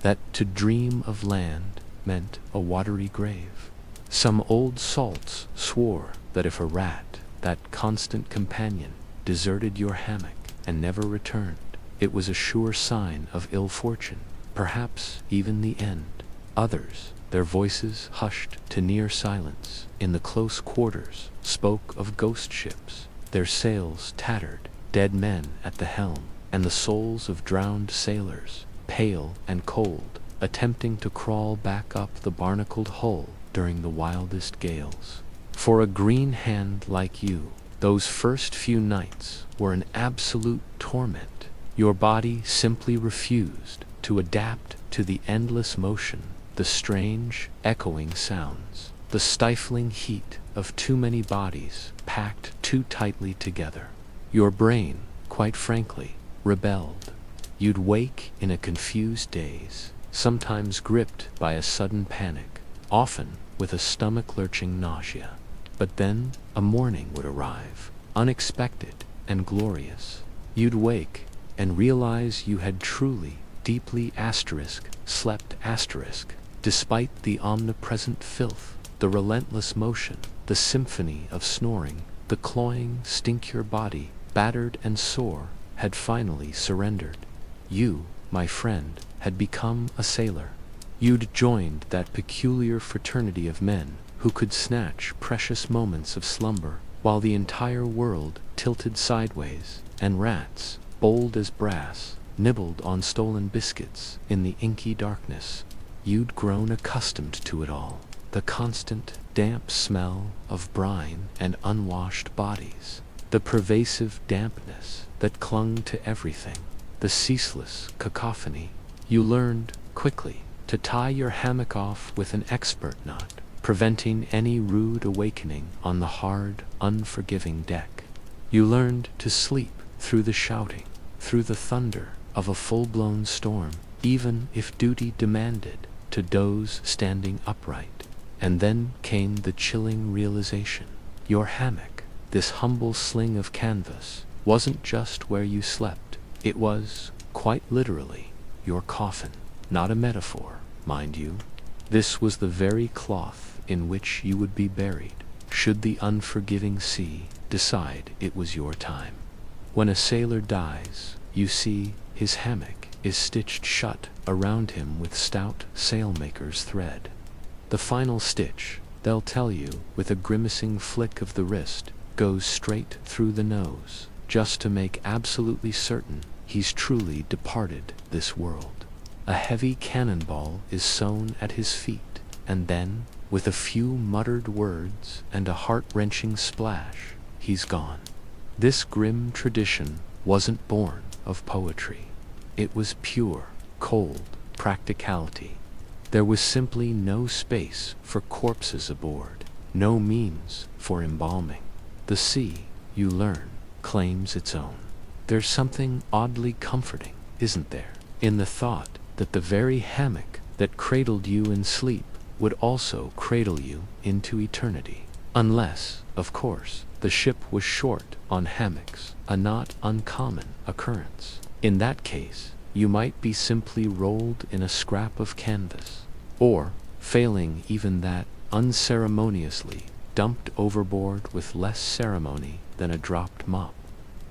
that to dream of land meant a watery grave? Some old salts swore that if a rat, that constant companion, deserted your hammock and never returned, it was a sure sign of ill fortune, perhaps even the end. Others, their voices hushed to near silence in the close quarters, spoke of ghost ships, their sails tattered, dead men at the helm, and the souls of drowned sailors, pale and cold, attempting to crawl back up the barnacled hull during the wildest gales. For a green hand like you, those first few nights were an absolute torment. Your body simply refused to adapt to the endless motion, the strange, echoing sounds. the stifling heat of too many bodies packed too tightly together. Your brain, quite frankly, rebelled. You'd wake in a confused daze, sometimes gripped by a sudden panic, often with a stomach-lurching nausea. But then a morning would arrive, unexpected and glorious. You'd wake and realize you had truly, deeply slept despite the omnipresent filth, the relentless motion, the symphony of snoring. The cloying stink your body, battered and sore, had finally surrendered. You, my friend, had become a sailor. You'd joined that peculiar fraternity of men who could snatch precious moments of slumber while the entire world tilted sideways, and rats, bold as brass, nibbled on stolen biscuits in the inky darkness. You'd grown accustomed to it all, the constant, damp smell of brine and unwashed bodies, the pervasive dampness that clung to everything, the ceaseless cacophony. You learned, quickly, to tie your hammock off with an expert knot, preventing any rude awakening on the hard, unforgiving deck. You learned to sleep through the shouting, through the thunder of a full-blown storm, even if duty demanded to doze standing upright. And then came the chilling realization. Your hammock, this humble sling of canvas, wasn't just where you slept. It was, quite literally, your coffin. Not a metaphor, mind you. This was the very cloth in which you would be buried, should the unforgiving sea decide it was your time. When a sailor dies, you see, his hammock is stitched shut around him with stout sailmaker's thread. The final stitch, they'll tell you with a grimacing flick of the wrist, goes straight through the nose, just to make absolutely certain he's truly departed this world. A heavy cannonball is sewn at his feet, and then, with a few muttered words and a heart-wrenching splash, he's gone. This grim tradition wasn't born of poetry. It was pure, cold practicality. There was simply no space for corpses aboard, no means for embalming. The sea, you learn, claims its own. There's something oddly comforting, isn't there, in the thought that the very hammock that cradled you in sleep would also cradle you into eternity. Unless, of course, the ship was short on hammocks, a not uncommon occurrence. In that case, you might be simply rolled in a scrap of canvas, or, failing even that, unceremoniously dumped overboard with less ceremony than a dropped mop.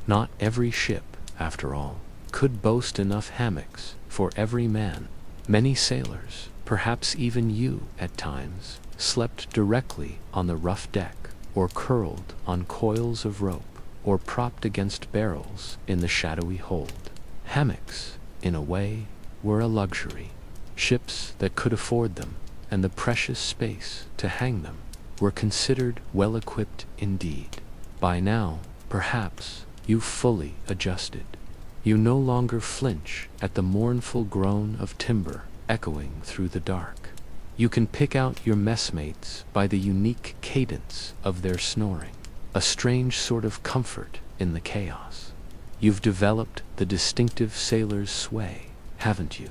Not every ship, after all, could boast enough hammocks for every man. Many sailors, perhaps even you at times, slept directly on the rough deck, or curled on coils of rope, or propped against barrels in the shadowy hold. Hammocks, in a way, were a luxury. Ships that could afford them, and the precious space to hang them, were considered well-equipped indeed. By now, perhaps, you've fully adjusted. You no longer flinch at the mournful groan of timber echoing through the dark. You can pick out your messmates by the unique cadence of their snoring, a strange sort of comfort in the chaos. You've developed the distinctive sailor's sway, haven't you?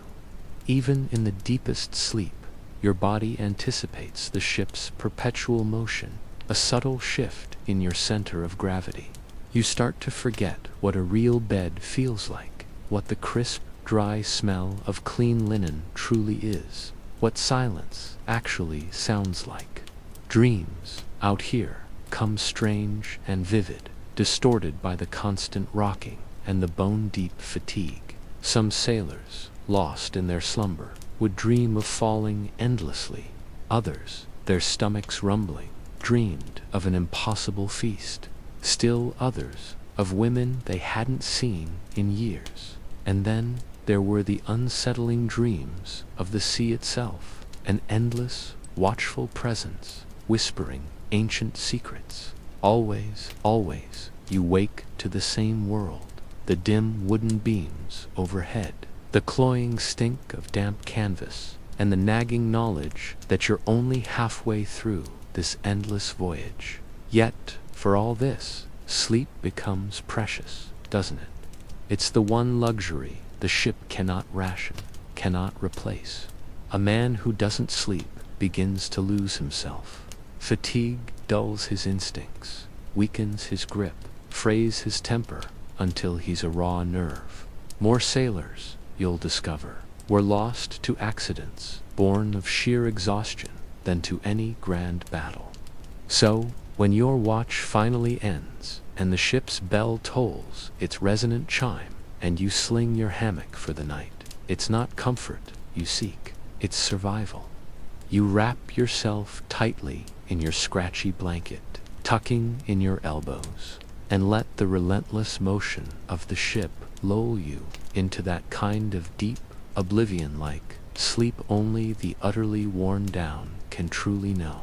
Even in the deepest sleep, your body anticipates the ship's perpetual motion, a subtle shift in your center of gravity. You start to forget what a real bed feels like, what the crisp, dry smell of clean linen truly is, what silence actually sounds like. Dreams, out here, come strange and vivid, distorted by the constant rocking and the bone-deep fatigue. Some sailors, lost in their slumber, would dream of falling endlessly. Others, their stomachs rumbling, dreamed of an impossible feast. Still others, of women they hadn't seen in years. And then there were the unsettling dreams of the sea itself, an endless, watchful presence, whispering ancient secrets. Always, always, you wake to the same world, the dim wooden beams overhead, the cloying stink of damp canvas, and the nagging knowledge that you're only halfway through this endless voyage. Yet, for all this, sleep becomes precious, doesn't it? It's the one luxury the ship cannot ration, cannot replace. A man who doesn't sleep begins to lose himself. Fatigue dulls his instincts, weakens his grip, frays his temper until he's a raw nerve. More sailors, you'll discover, were lost to accidents born of sheer exhaustion than to any grand battle. So, when your watch finally ends and the ship's bell tolls its resonant chime and you sling your hammock for the night, it's not comfort you seek, it's survival. You wrap yourself tightly in your scratchy blanket, tucking in your elbows, and let the relentless motion of the ship lull you into that kind of deep oblivion-like sleep only the utterly worn down can truly know.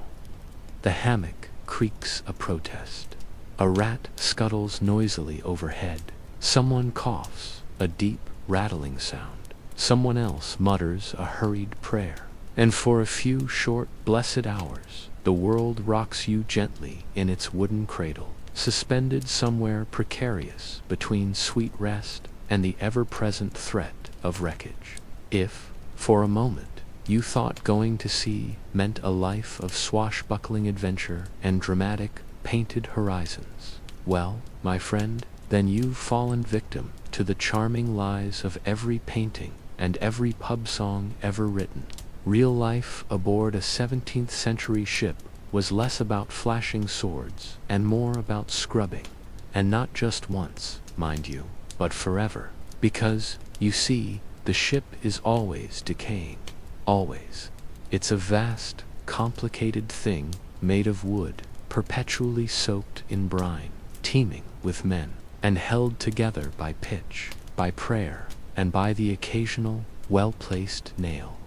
The hammock creaks a protest. A rat scuttles noisily overhead. Someone coughs, a deep, rattling sound. Someone else mutters a hurried prayer. And for a few short, blessed hours, the world rocks you gently in its wooden cradle, suspended somewhere precarious between sweet rest and the ever-present threat of wreckage. If, for a moment, you thought going to sea meant a life of swashbuckling adventure and dramatic, painted horizons, well, my friend, then you've fallen victim to the charming lies of every painting and every pub song ever written. Real life aboard a 17th century ship was less about flashing swords and more about scrubbing, and not just once, mind you, but forever, because, you see, the ship is always decaying, always. It's a vast, complicated thing made of wood, perpetually soaked in brine, teeming with men, and held together by pitch, by prayer, and by the occasional, well-placed nail.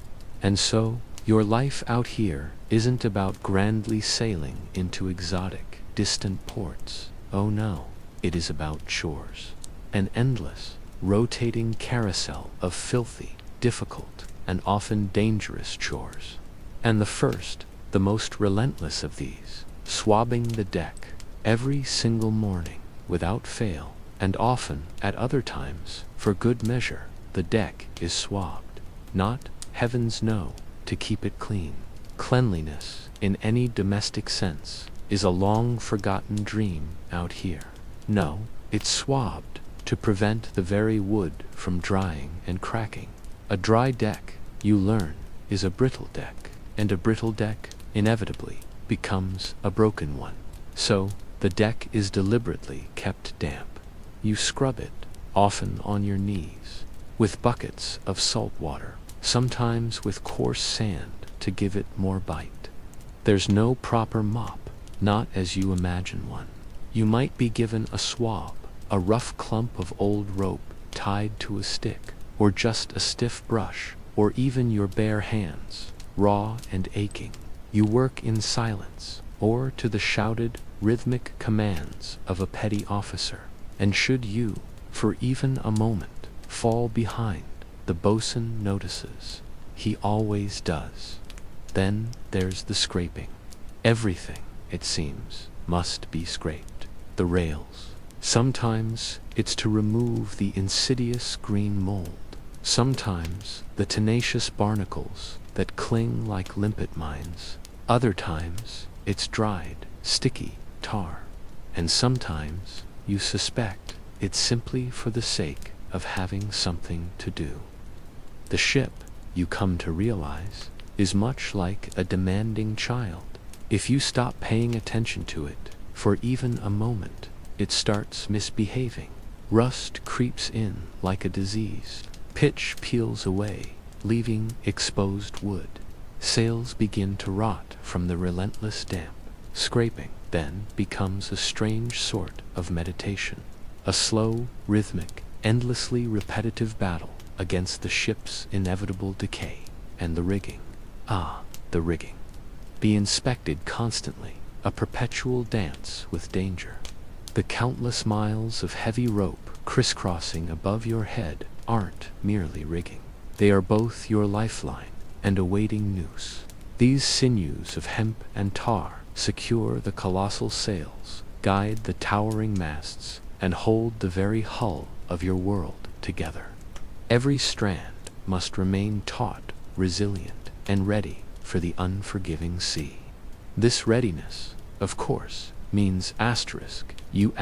And so, your life out here isn't about grandly sailing into exotic, distant ports. Oh no, it is about chores. An endless, rotating carousel of filthy, difficult, and often dangerous chores. And the first, the most relentless of these, swabbing the deck, every single morning, without fail, and often, at other times, for good measure, the deck is swabbed. Not, heavens no, to keep it clean. Cleanliness, in any domestic sense, is a long-forgotten dream out here. No, it's swabbed to prevent the very wood from drying and cracking. A dry deck, you learn, is a brittle deck, and a brittle deck, inevitably, becomes a broken one. So, the deck is deliberately kept damp. You scrub it, often on your knees, with buckets of salt water, sometimes with coarse sand to give it more bite. There's no proper mop, not as you imagine one. You might be given a swab, a rough clump of old rope tied to a stick, or just a stiff brush, or even your bare hands, raw and aching. You work in silence, or to the shouted, rhythmic commands of a petty officer. And should you, for even a moment, fall behind, the bosun notices. He always does. Then there's the scraping. Everything, it seems, must be scraped. The rails. Sometimes it's to remove the insidious green mold. Sometimes the tenacious barnacles that cling like limpet mines. Other times it's dried, sticky tar. And sometimes, you suspect, it's simply for the sake of having something to do. The ship, you come to realize, is much like a demanding child. If you stop paying attention to it for even a moment, it starts misbehaving. Rust creeps in like a disease. Pitch peels away, leaving exposed wood. Sails begin to rot from the relentless damp. Scraping, then, becomes a strange sort of meditation. A slow, rhythmic, endlessly repetitive battle against the ship's inevitable decay. And the rigging. Ah, the rigging. Be inspected constantly, a perpetual dance with danger. The countless miles of heavy rope crisscrossing above your head aren't merely rigging. They are both your lifeline and a waiting noose. These sinews of hemp and tar secure the colossal sails, guide the towering masts, and hold the very hull of your world together. Every strand must remain taut, resilient, and ready for the unforgiving sea. This readiness, of course, means you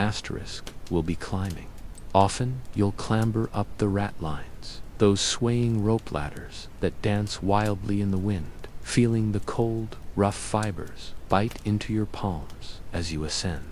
will be climbing. Often you'll clamber up the rat lines, those swaying rope ladders that dance wildly in the wind, feeling the cold, rough fibers bite into your palms as you ascend.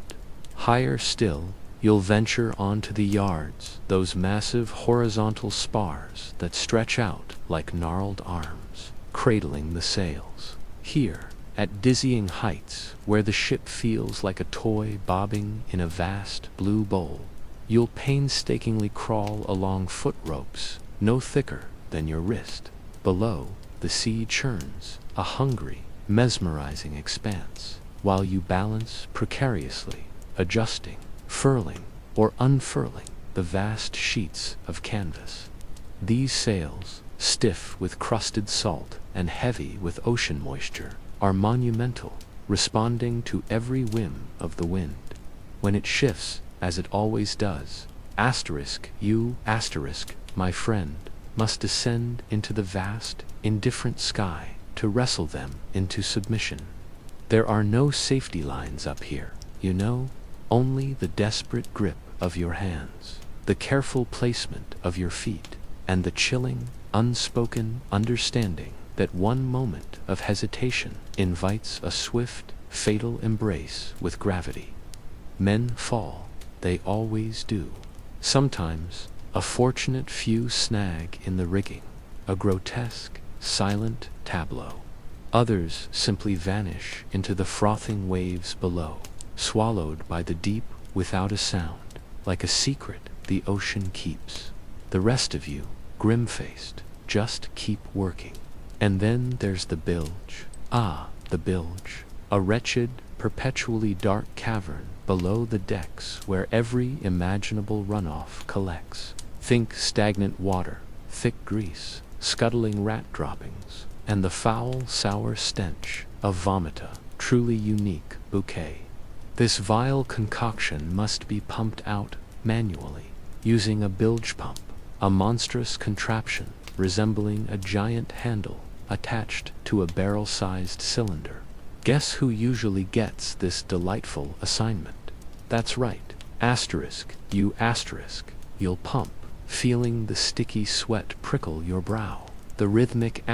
Higher still, you'll venture onto the yards, those massive horizontal spars that stretch out like gnarled arms, cradling the sails. Here, at dizzying heights, where the ship feels like a toy bobbing in a vast blue bowl, you'll painstakingly crawl along foot ropes no thicker than your wrist. Below, the sea churns, a hungry, mesmerizing expanse, while you balance precariously, adjusting, furling, or unfurling the vast sheets of canvas. These sails, stiff with crusted salt and heavy with ocean moisture, are monumental, responding to every whim of the wind. When it shifts, as it always does, you, my friend, must descend into the vast, indifferent sky to wrestle them into submission. There are no safety lines up here, only the desperate grip of your hands, the careful placement of your feet, and the chilling, unspoken understanding that one moment of hesitation invites a swift, fatal embrace with gravity. Men fall, they always do. Sometimes, a fortunate few snag in the rigging, a grotesque, silent tableau. Others simply vanish into the frothing waves below, swallowed by the deep without a sound, like a secret the ocean keeps. The rest of you, grim-faced, just keep working. And then there's the bilge. The bilge. A wretched, perpetually dark cavern below the decks where every imaginable runoff collects. Think stagnant water, thick grease, scuttling rat droppings, and the foul, sour stench of vomita, truly unique bouquet. This vile concoction must be pumped out manually, using a bilge pump, a monstrous contraption resembling a giant handle attached to a barrel-sized cylinder. Guess who usually gets this delightful assignment? That's right, you'll pump, feeling the sticky sweat prickle your brow. The rhythmic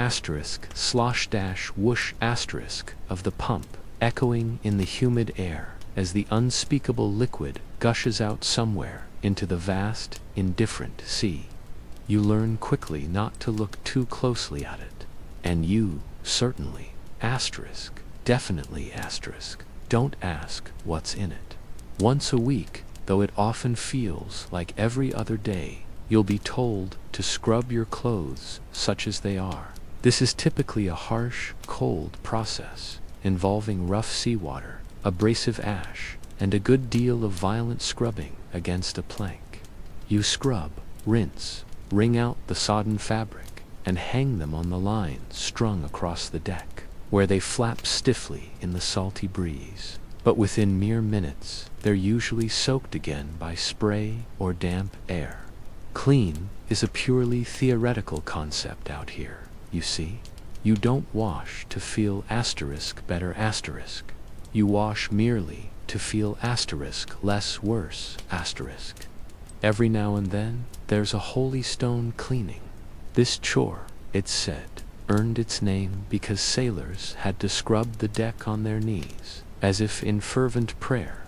slosh dash whoosh of the pump echoing in the humid air as the unspeakable liquid gushes out somewhere into the vast, indifferent sea. You learn quickly not to look too closely at it. And you, certainly, definitely, don't ask what's in it. Once a week, though it often feels like every other day, you'll be told to scrub your clothes such as they are. This is typically a harsh, cold process, involving rough seawater, abrasive ash, and a good deal of violent scrubbing against a plank. You scrub, rinse, wring out the sodden fabric, and hang them on the lines strung across the deck, where they flap stiffly in the salty breeze. But within mere minutes, they're usually soaked again by spray or damp air. Clean is a purely theoretical concept out here, you see. You don't wash to feel better. You wash merely to feel less worse. Every now and then, there's a holy stone cleaning. This chore, it's said, earned its name because sailors had to scrub the deck on their knees, as if in fervent prayer.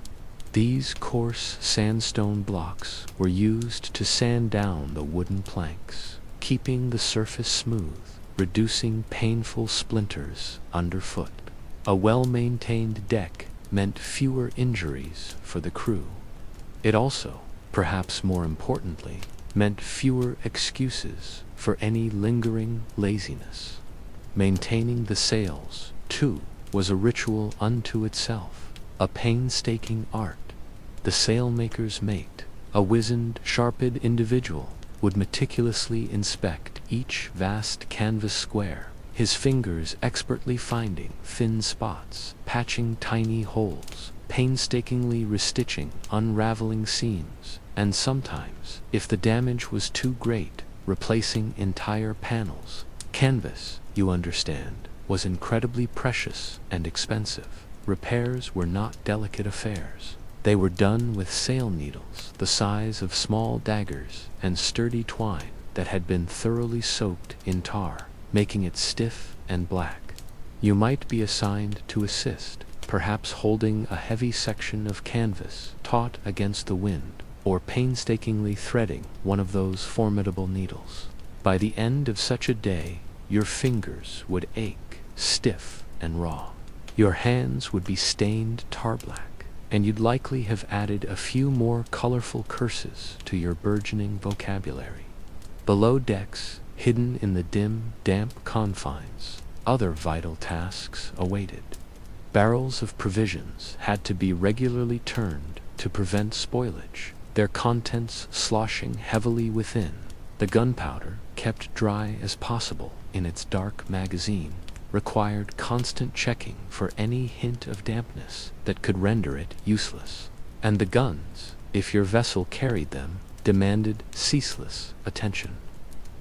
These coarse sandstone blocks were used to sand down the wooden planks, keeping the surface smooth, reducing painful splinters underfoot. A well-maintained deck meant fewer injuries for the crew. It also, perhaps more importantly, meant fewer excuses for any lingering laziness. Maintaining the sails, too, was a ritual unto itself, a painstaking art. The sailmaker's mate, a wizened, sharp-edged individual, would meticulously inspect each vast canvas square, his fingers expertly finding thin spots, patching tiny holes, painstakingly restitching unraveling seams, and sometimes, if the damage was too great, replacing entire panels. Canvas, you understand, was incredibly precious and expensive. Repairs were not delicate affairs. They were done with sail needles the size of small daggers and sturdy twine that had been thoroughly soaked in tar, making it stiff and black. You might be assigned to assist, perhaps holding a heavy section of canvas taut against the wind, or painstakingly threading one of those formidable needles. By the end of such a day, your fingers would ache, stiff and raw. Your hands would be stained tar-black, and you'd likely have added a few more colorful curses to your burgeoning vocabulary. Below decks, hidden in the dim, damp confines, other vital tasks awaited. Barrels of provisions had to be regularly turned to prevent spoilage, their contents sloshing heavily within. The gunpowder, kept dry as possible in its dark magazine, required constant checking for any hint of dampness that could render it useless. And the guns, if your vessel carried them, demanded ceaseless attention.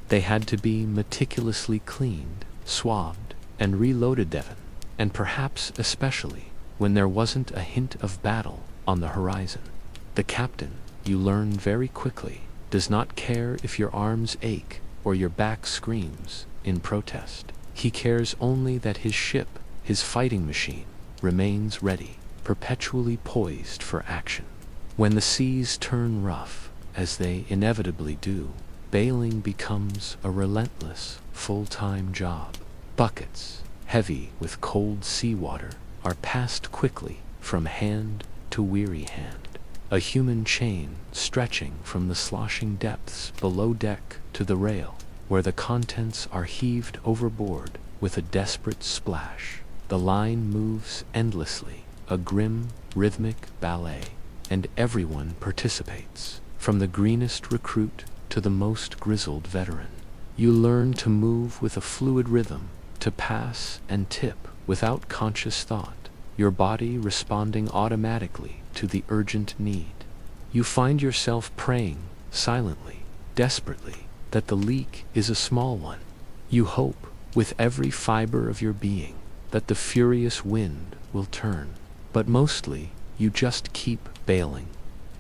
They had to be meticulously cleaned, swabbed, and reloaded then, and perhaps especially when there wasn't a hint of battle on the horizon. The captain, you learn very quickly, does not care if your arms ache or your back screams in protest. He cares only that his ship, his fighting machine, remains ready, perpetually poised for action. When the seas turn rough, as they inevitably do, bailing becomes a relentless, full-time job. Buckets, heavy with cold seawater, are passed quickly from hand to weary hand. A human chain stretching from the sloshing depths below deck to the rail, where the contents are heaved overboard with a desperate splash. The line moves endlessly, a grim, rhythmic ballet, and everyone participates, from the greenest recruit to the most grizzled veteran. You learn to move with a fluid rhythm, to pass and tip without conscious thought, your body responding automatically to the urgent need. You find yourself praying, silently, desperately, that the leak is a small one. You hope, with every fiber of your being, that the furious wind will turn. But mostly, you just keep bailing.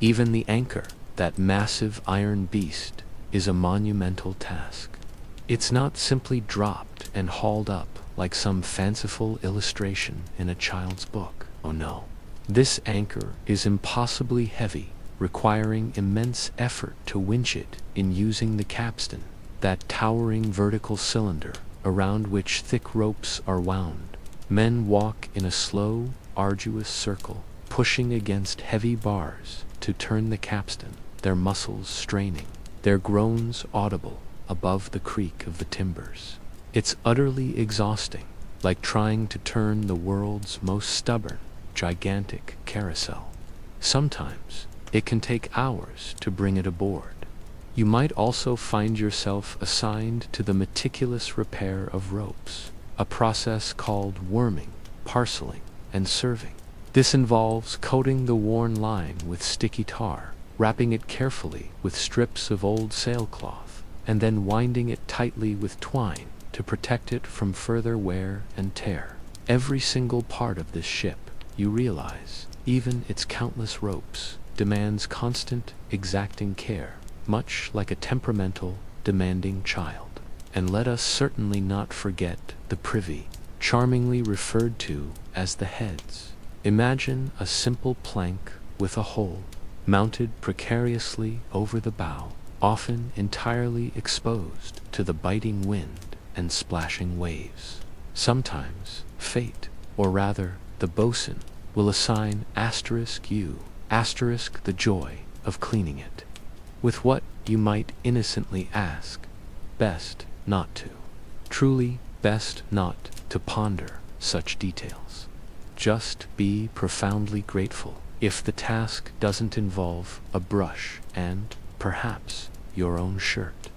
Even the anchor, that massive iron beast, is a monumental task. It's not simply dropped and hauled up like some fanciful illustration in a child's book. Oh no. This anchor is impossibly heavy, requiring immense effort to winch it in using the capstan, that towering vertical cylinder around which thick ropes are wound. Men walk in a slow, arduous circle, pushing against heavy bars to turn the capstan, their muscles straining, their groans audible above the creak of the timbers. It's utterly exhausting, like trying to turn the world's most stubborn, gigantic carousel. Sometimes it can take hours to bring it aboard. You might also find yourself assigned to the meticulous repair of ropes, a process called worming, parceling, and serving. This involves coating the worn line with sticky tar, wrapping it carefully with strips of old sailcloth, and then winding it tightly with twine to protect it from further wear and tear. Every single part of this ship, you realize, even its countless ropes, demands constant, exacting care, much like a temperamental, demanding child. And let us certainly not forget the privy, charmingly referred to as the heads. Imagine a simple plank with a hole, mounted precariously over the bow, often entirely exposed to the biting wind and splashing waves. Sometimes fate, or rather the bosun, will assign *U, * the joy of cleaning it. With what you might innocently ask, best not to. Truly best not to ponder such details. Just be profoundly grateful if the task doesn't involve a brush and, perhaps, your own shirt.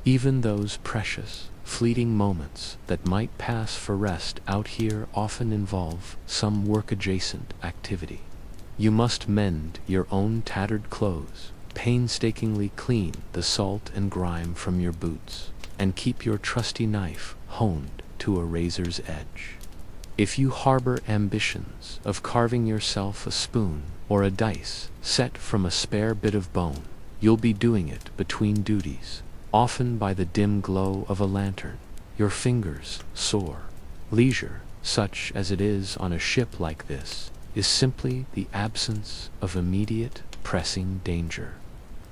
Even those precious, fleeting moments that might pass for rest out here often involve some work-adjacent activity. You must mend your own tattered clothes, painstakingly clean the salt and grime from your boots, and keep your trusty knife honed to a razor's edge. If you harbor ambitions of carving yourself a spoon or a dice set from a spare bit of bone, you'll be doing it between duties, often by the dim glow of a lantern, your fingers sore. Leisure, such as it is on a ship like this, is simply the absence of immediate, pressing danger.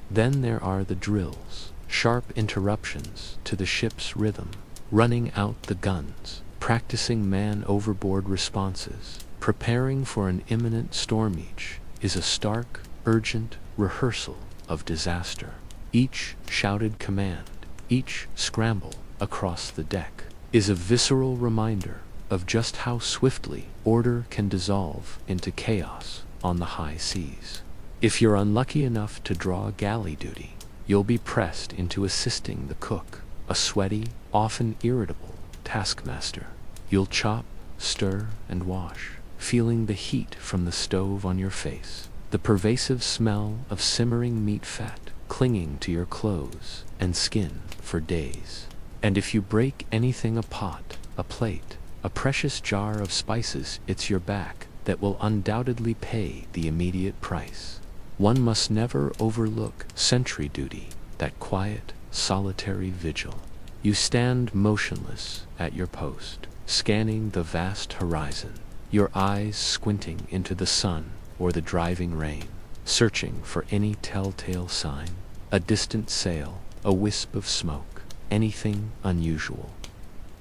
Then there are the drills, sharp interruptions to the ship's rhythm, running out the guns, practicing man-overboard responses, preparing for an imminent storm. Each is a stark, urgent rehearsal of disaster. Each shouted command, each scramble across the deck, is a visceral reminder of just how swiftly order can dissolve into chaos on the high seas. If you're unlucky enough to draw galley duty, you'll be pressed into assisting the cook, a sweaty, often irritable taskmaster. You'll chop, stir, and wash, feeling the heat from the stove on your face, the pervasive smell of simmering meat fat clinging to your clothes and skin for days. And if you break anything, a pot, a plate, a precious jar of spices, it's your back that will undoubtedly pay the immediate price. One must never overlook sentry duty, that quiet, solitary vigil. You stand motionless at your post, scanning the vast horizon, your eyes squinting into the sun or the driving rain, searching for any telltale sign, a distant sail, a wisp of smoke, anything unusual.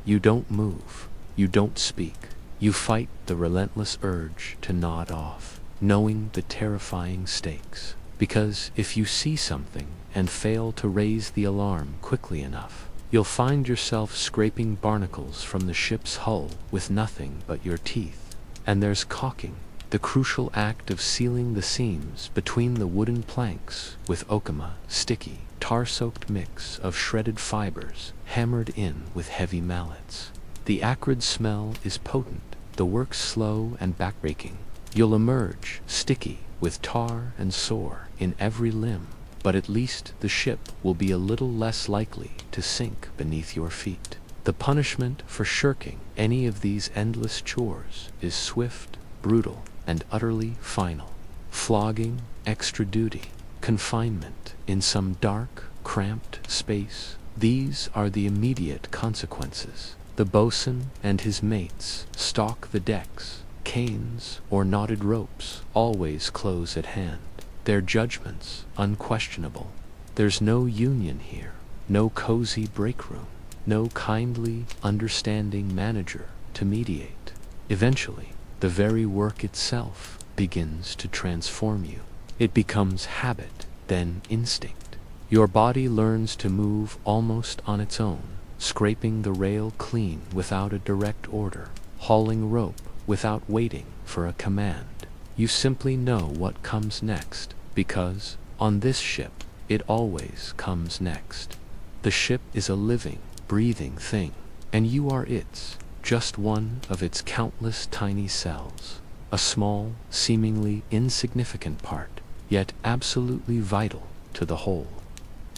You don't move, you don't speak, you fight the relentless urge to nod off, knowing the terrifying stakes, because if you see something and fail to raise the alarm quickly enough, you'll find yourself scraping barnacles from the ship's hull with nothing but your teeth. And there's caulking, the crucial act of sealing the seams between the wooden planks with okama, sticky, tar-soaked mix of shredded fibers hammered in with heavy mallets. The acrid smell is potent, the work slow and backbreaking. You'll emerge sticky, with tar and sore in every limb, but at least the ship will be a little less likely to sink beneath your feet. The punishment for shirking any of these endless chores is swift, brutal, and utterly final. Flogging, extra duty, confinement in some dark, cramped space. These are the immediate consequences. The boatswain and his mates stalk the decks. Canes or knotted ropes always close at hand, their judgments unquestionable. There's no union here, no cozy break room, no kindly, understanding manager to mediate. Eventually, the very work itself begins to transform you. It becomes habit, then instinct. Your body learns to move almost on its own, scraping the rail clean without a direct order, hauling rope without waiting for a command. You simply know what comes next, because, on this ship, it always comes next. The ship is a living, breathing thing, and you are its, just one of its countless tiny cells. A small, seemingly insignificant part, yet absolutely vital to the whole.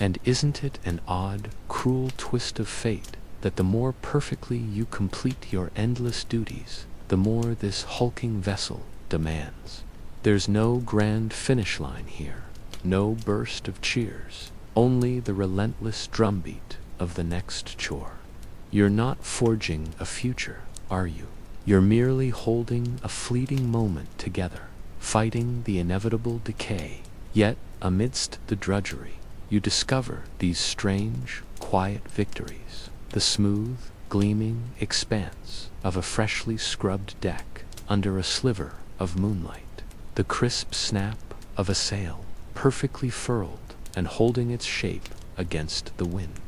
And isn't it an odd, cruel twist of fate that the more perfectly you complete your endless duties, the more this hulking vessel demands? There's no grand finish line here, no burst of cheers, only the relentless drumbeat of the next chore. You're not forging a future, are you? You're merely holding a fleeting moment together, fighting the inevitable decay. Yet, amidst the drudgery, you discover these strange, quiet victories. The smooth, gleaming expanse of a freshly scrubbed deck under a sliver of moonlight. The crisp snap of a sail, perfectly furled and holding its shape against the wind.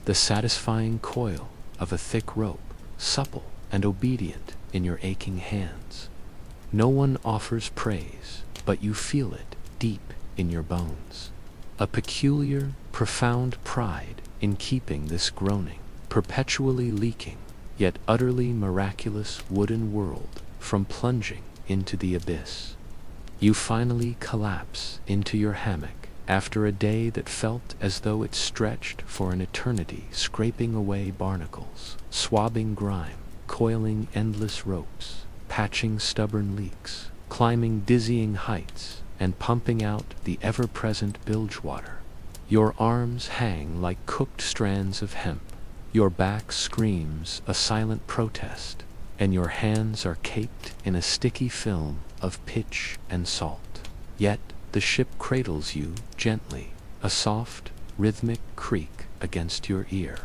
The satisfying coil of a thick rope, supple and obedient in your aching hands. No one offers praise, but you feel it deep in your bones. A peculiar, profound pride in keeping this groaning, perpetually leaking, yet utterly miraculous wooden world from plunging into the abyss. You finally collapse into your hammock after a day that felt as though it stretched for an eternity, scraping away barnacles, swabbing grime, coiling endless ropes, patching stubborn leaks, climbing dizzying heights, and pumping out the ever-present bilge water. Your arms hang like cooked strands of hemp, your back screams a silent protest, and your hands are caked in a sticky film of pitch and salt. Yet the ship cradles you gently, a soft, rhythmic creak against your ear.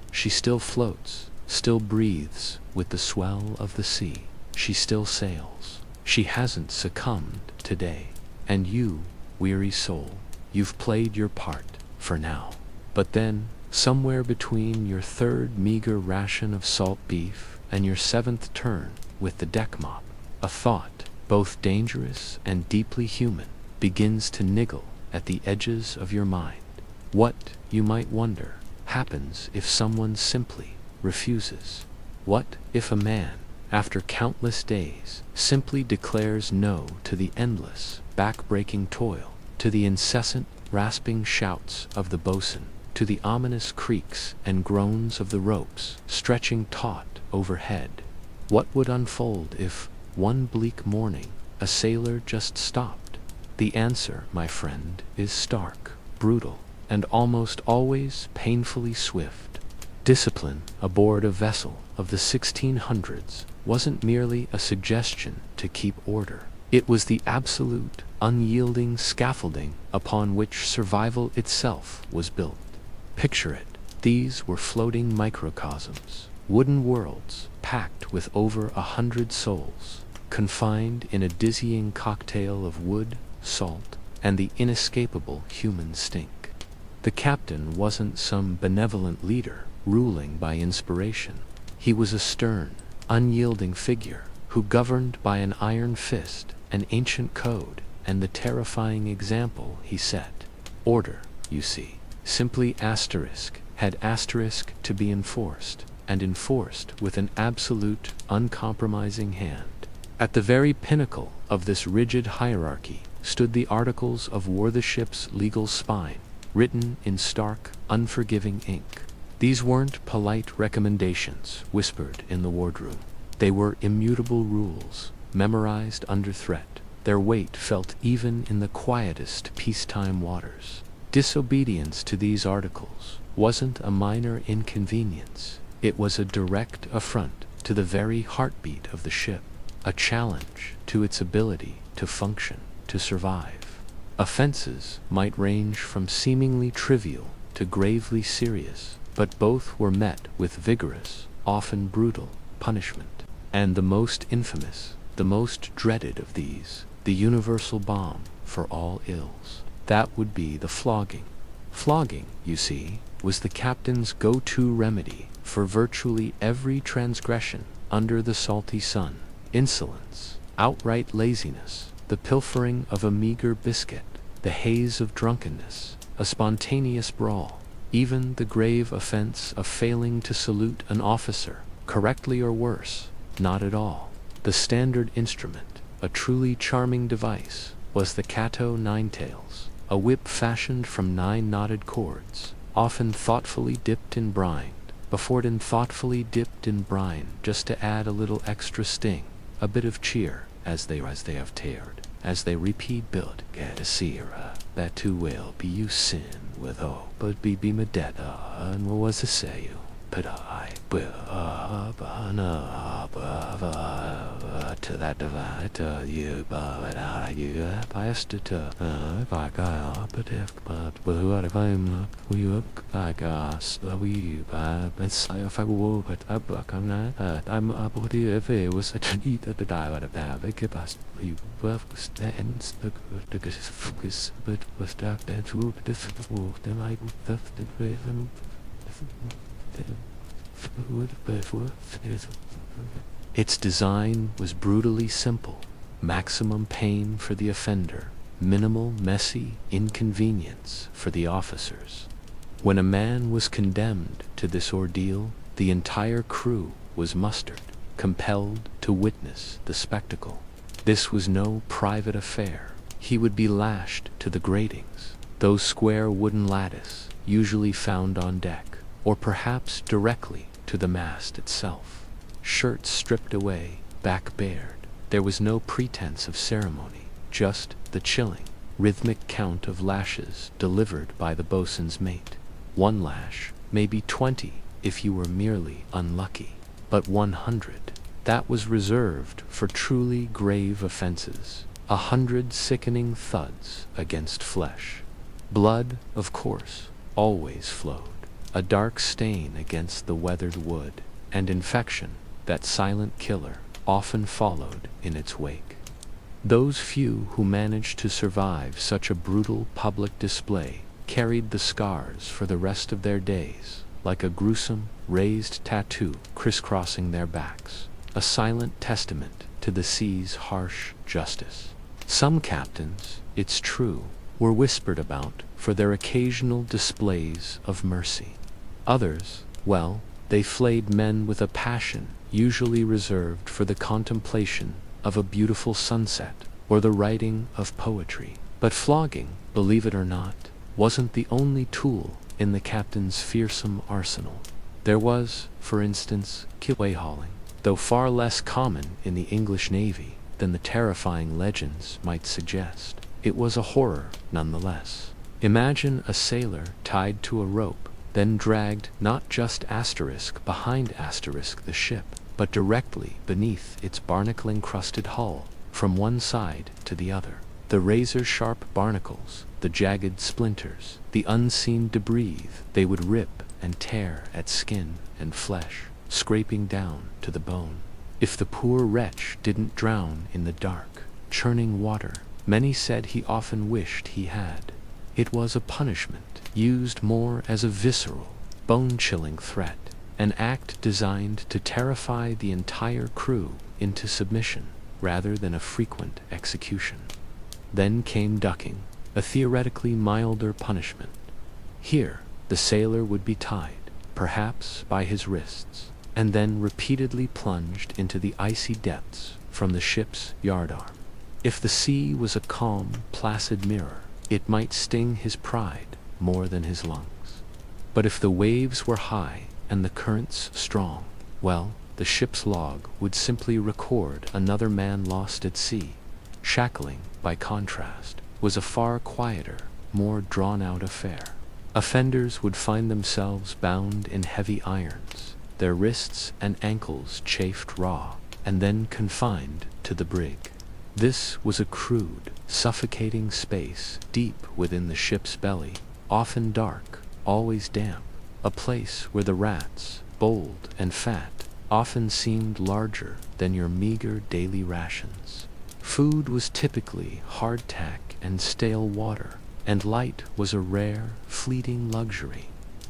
She still floats, still breathes with the swell of the sea. She still sails. She hasn't succumbed today. And you, weary soul, you've played your part for now. But then, somewhere between your third meager ration of salt beef and your seventh turn with the deck mop, a thought, both dangerous and deeply human, begins to niggle at the edges of your mind. What, you might wonder, happens if someone simply refuses? What if a man, after countless days, simply declares no to the endless, back-breaking toil, to the incessant, rasping shouts of the boatswain, to the ominous creaks and groans of the ropes stretching taut overhead? What would unfold if, one bleak morning, a sailor just stopped? The answer, my friend, is stark, brutal, and almost always painfully swift. Discipline aboard a vessel of the 1600s wasn't merely a suggestion to keep order. It was the absolute, unyielding scaffolding upon which survival itself was built. Picture it. These were floating microcosms, wooden worlds packed with over 100 souls, confined in a dizzying cocktail of wood, salt, and the inescapable human stink. The captain wasn't some benevolent leader ruling by inspiration. He was a stern, unyielding figure who governed by an iron fist, an ancient code, and the terrifying example he set. Order, you see, simply had asterisk to be enforced, and enforced with an absolute, uncompromising hand. At the very pinnacle of this rigid hierarchy stood the Articles of War, the ship's legal spine, written in stark, unforgiving ink. These weren't polite recommendations whispered in the wardroom. They were immutable rules, memorized under threat. Their weight felt even in the quietest peacetime waters. Disobedience to these articles wasn't a minor inconvenience. It was a direct affront to the very heartbeat of the ship, a challenge to its ability to function, to survive. Offenses might range from seemingly trivial to gravely serious, but both were met with vigorous, often brutal, punishment. And the most infamous, the most dreaded of these, the universal balm for all ills, that would be the flogging. Flogging, you see, was the captain's go-to remedy for virtually every transgression under the salty sun. Insolence, outright laziness, the pilfering of a meager biscuit, the haze of drunkenness, a spontaneous brawl, even the grave offense of failing to salute an officer, correctly or worse, not at all. The standard instrument, a truly charming device, was the Cato Ninetails, a whip fashioned from 9 knotted cords, often thoughtfully dipped in brine, just to add a little extra sting, a bit of cheer, as they have teared, as they repeat build, get a seer, that too will be you sin with hope, but be me dead, and what was to say you? But I will to that divide you, but I you biased to like I but if what I'm we look like us we but if I will but I'm not I'm up with you if it was such a need that the die would have been give us you both stands the focus but was stuck and to the fool then I would its design was brutally simple: maximum pain for the offender, minimal messy inconvenience for the officers. When a man was condemned to this ordeal, the entire crew was mustered, compelled to witness the spectacle. This was no private affair. He would be lashed to the gratings, those square wooden lattice usually found on deck, or perhaps directly to the mast itself. Shirts stripped away, back bared. There was no pretense of ceremony, just the chilling, rhythmic count of lashes delivered by the boatswain's mate. 1 lash, maybe 20 if you were merely unlucky, but 100, that was reserved for truly grave offenses. 100 sickening thuds against flesh. Blood, of course, always flowed, a dark stain against the weathered wood, and infection, that silent killer, often followed in its wake. Those few who managed to survive such a brutal public display carried the scars for the rest of their days, like a gruesome, raised tattoo crisscrossing their backs, a silent testament to the sea's harsh justice. Some captains, it's true, were whispered about for their occasional displays of mercy. Others, well, they flayed men with a passion usually reserved for the contemplation of a beautiful sunset or the writing of poetry. But flogging, believe it or not, wasn't the only tool in the captain's fearsome arsenal. There was, for instance, kilway hauling, though far less common in the English Navy than the terrifying legends might suggest. It was a horror nonetheless. Imagine a sailor tied to a rope, then dragged not just behind the ship, but directly beneath its barnacle-encrusted hull, from one side to the other. The razor-sharp barnacles, the jagged splinters, the unseen debris, they would rip and tear at skin and flesh, scraping down to the bone. If the poor wretch didn't drown in the dark, churning water, many said he often wished he had. It was a punishment, used more as a visceral, bone-chilling threat, an act designed to terrify the entire crew into submission, rather than a frequent execution. Then came ducking, a theoretically milder punishment. Here, the sailor would be tied, perhaps by his wrists, and then repeatedly plunged into the icy depths from the ship's yardarm. If the sea was a calm, placid mirror, it might sting his pride more than his lungs. But if the waves were high and the currents strong, well, the ship's log would simply record another man lost at sea. Shackling, by contrast, was a far quieter, more drawn-out affair. Offenders would find themselves bound in heavy irons, their wrists and ankles chafed raw, and then confined to the brig. This was a crude, suffocating space deep within the ship's belly, often dark, always damp, a place where the rats, bold and fat, often seemed larger than your meager daily rations. Food was typically hardtack and stale water, and light was a rare, fleeting luxury.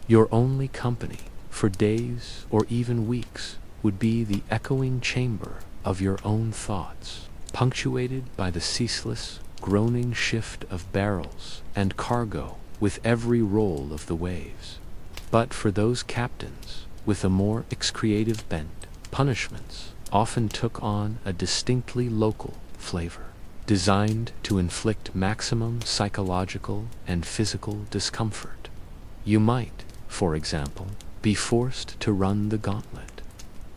Your only company, for days or even weeks, would be the echoing chamber of your own thoughts, punctuated by the ceaseless, groaning shift of barrels and cargo with every roll of the waves. But for those captains with a more excretive bent, punishments often took on a distinctly local flavor, designed to inflict maximum psychological and physical discomfort. You might, for example, be forced to run the gauntlet.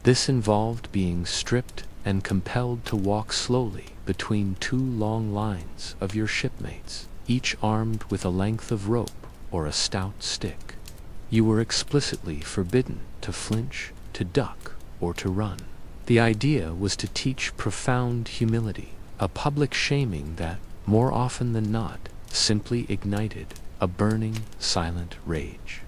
This involved being stripped and compelled to walk slowly between 2 long lines of your shipmates, each armed with a length of rope or a stout stick. You were explicitly forbidden to flinch, to duck, or to run. The idea was to teach profound humility, a public shaming that, more often than not, simply ignited a burning, silent rage.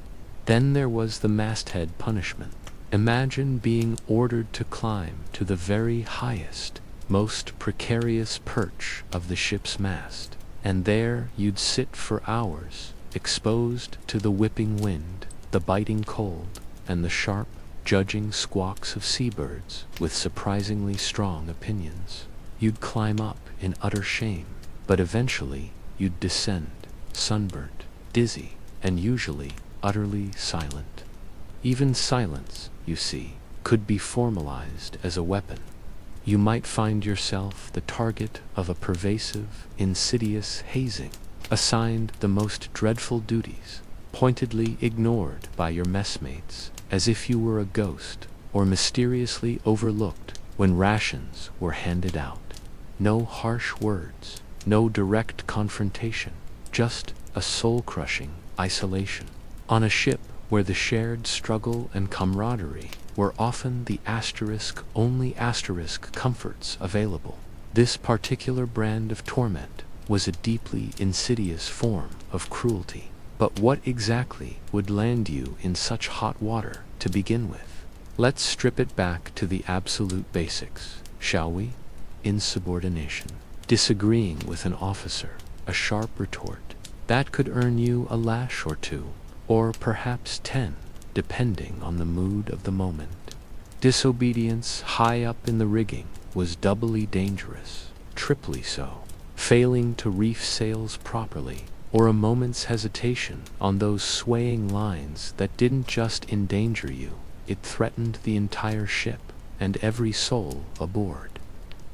Then there was the masthead punishment. Imagine being ordered to climb to the very highest, most precarious perch of the ship's mast, and there you'd sit for hours, exposed to the whipping wind, the biting cold, and the sharp, judging squawks of seabirds with surprisingly strong opinions. You'd climb up in utter shame, but eventually you'd descend, sunburnt, dizzy, and usually utterly silent. Even silence, you see, could be formalized as a weapon. You might find yourself the target of a pervasive, insidious hazing, assigned the most dreadful duties, pointedly ignored by your messmates as if you were a ghost, or mysteriously overlooked when rations were handed out. No harsh words, no direct confrontation, just a soul-crushing isolation. On a ship where the shared struggle and camaraderie were often the only comforts available, this particular brand of torment was a deeply insidious form of cruelty. But what exactly would land you in such hot water to begin with? Let's strip it back to the absolute basics, shall we? Insubordination. Disagreeing with an officer, a sharp retort. That could earn you a lash or two, or perhaps 10, depending on the mood of the moment. Disobedience high up in the rigging was doubly dangerous, triply so. Failing to reef sails properly, or a moment's hesitation on those swaying lines that didn't just endanger you, it threatened the entire ship and every soul aboard.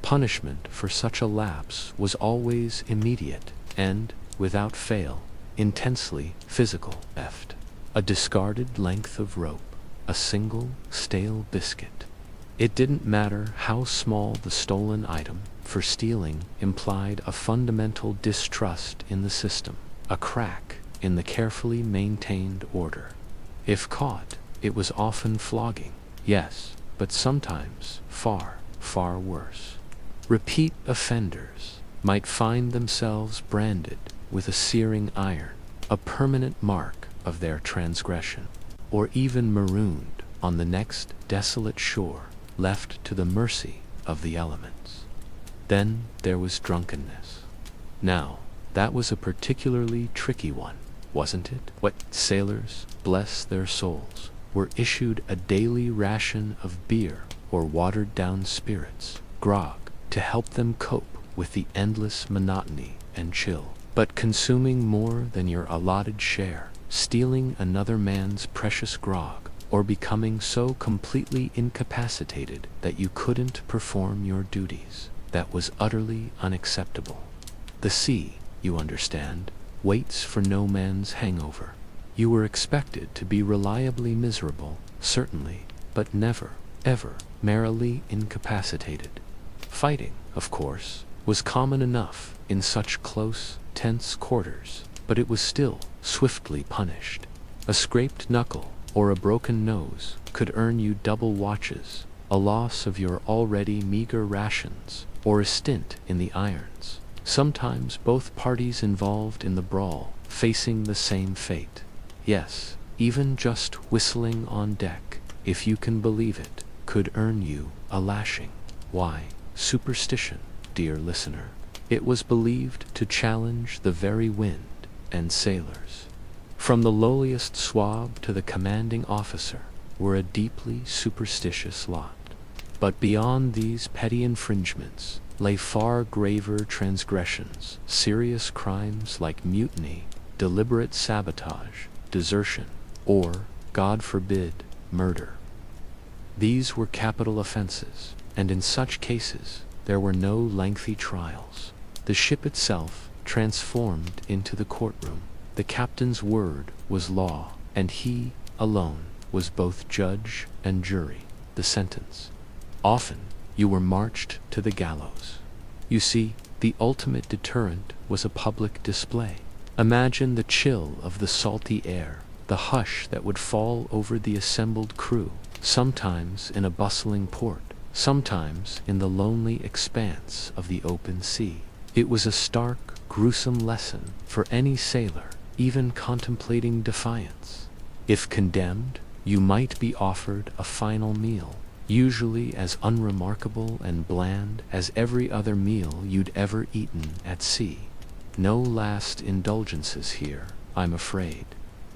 Punishment for such a lapse was always immediate and, without fail, intensely physical. Theft. A discarded length of rope, a single stale biscuit. It didn't matter how small the stolen item, for stealing implied a fundamental distrust in the system, a crack in the carefully maintained order. If caught, it was often flogging, yes, but sometimes far, far worse. Repeat offenders might find themselves branded with a searing iron, a permanent mark of their transgression, or even marooned on the next desolate shore, left to the mercy of the elements. Then there was drunkenness. Now, that was a particularly tricky one, wasn't it? What sailors, bless their souls, were issued a daily ration of beer or watered-down spirits, grog, to help them cope with the endless monotony and chill. But consuming more than your allotted share, stealing another man's precious grog, or becoming so completely incapacitated that you couldn't perform your duties, that was utterly unacceptable. The sea, you understand, waits for no man's hangover. You were expected to be reliably miserable, certainly, but never, ever, merrily incapacitated. Fighting, of course, was common enough in such close, tense quarters, but it was still swiftly punished. A scraped knuckle or a broken nose could earn you double watches, a loss of your already meager rations, or a stint in the irons. Sometimes both parties involved in the brawl facing the same fate. Yes, even just whistling on deck, if you can believe it, could earn you a lashing. Why, superstition, dear listener. It was believed to challenge the very wind and sailors. From the lowliest swab to the commanding officer were a deeply superstitious lot. But beyond these petty infringements lay far graver transgressions, serious crimes like mutiny, deliberate sabotage, desertion, or, God forbid, murder. These were capital offenses, and in such cases there were no lengthy trials. The ship itself transformed into the courtroom. The captain's word was law, and he alone was both judge and jury. The sentence. Often you were marched to the gallows. You see, the ultimate deterrent was a public display. Imagine the chill of the salty air, the hush that would fall over the assembled crew, sometimes in a bustling port, sometimes in the lonely expanse of the open sea. It was a stark, gruesome lesson for any sailor, even contemplating defiance. If condemned, you might be offered a final meal, usually as unremarkable and bland as every other meal you'd ever eaten at sea. No last indulgences here, I'm afraid.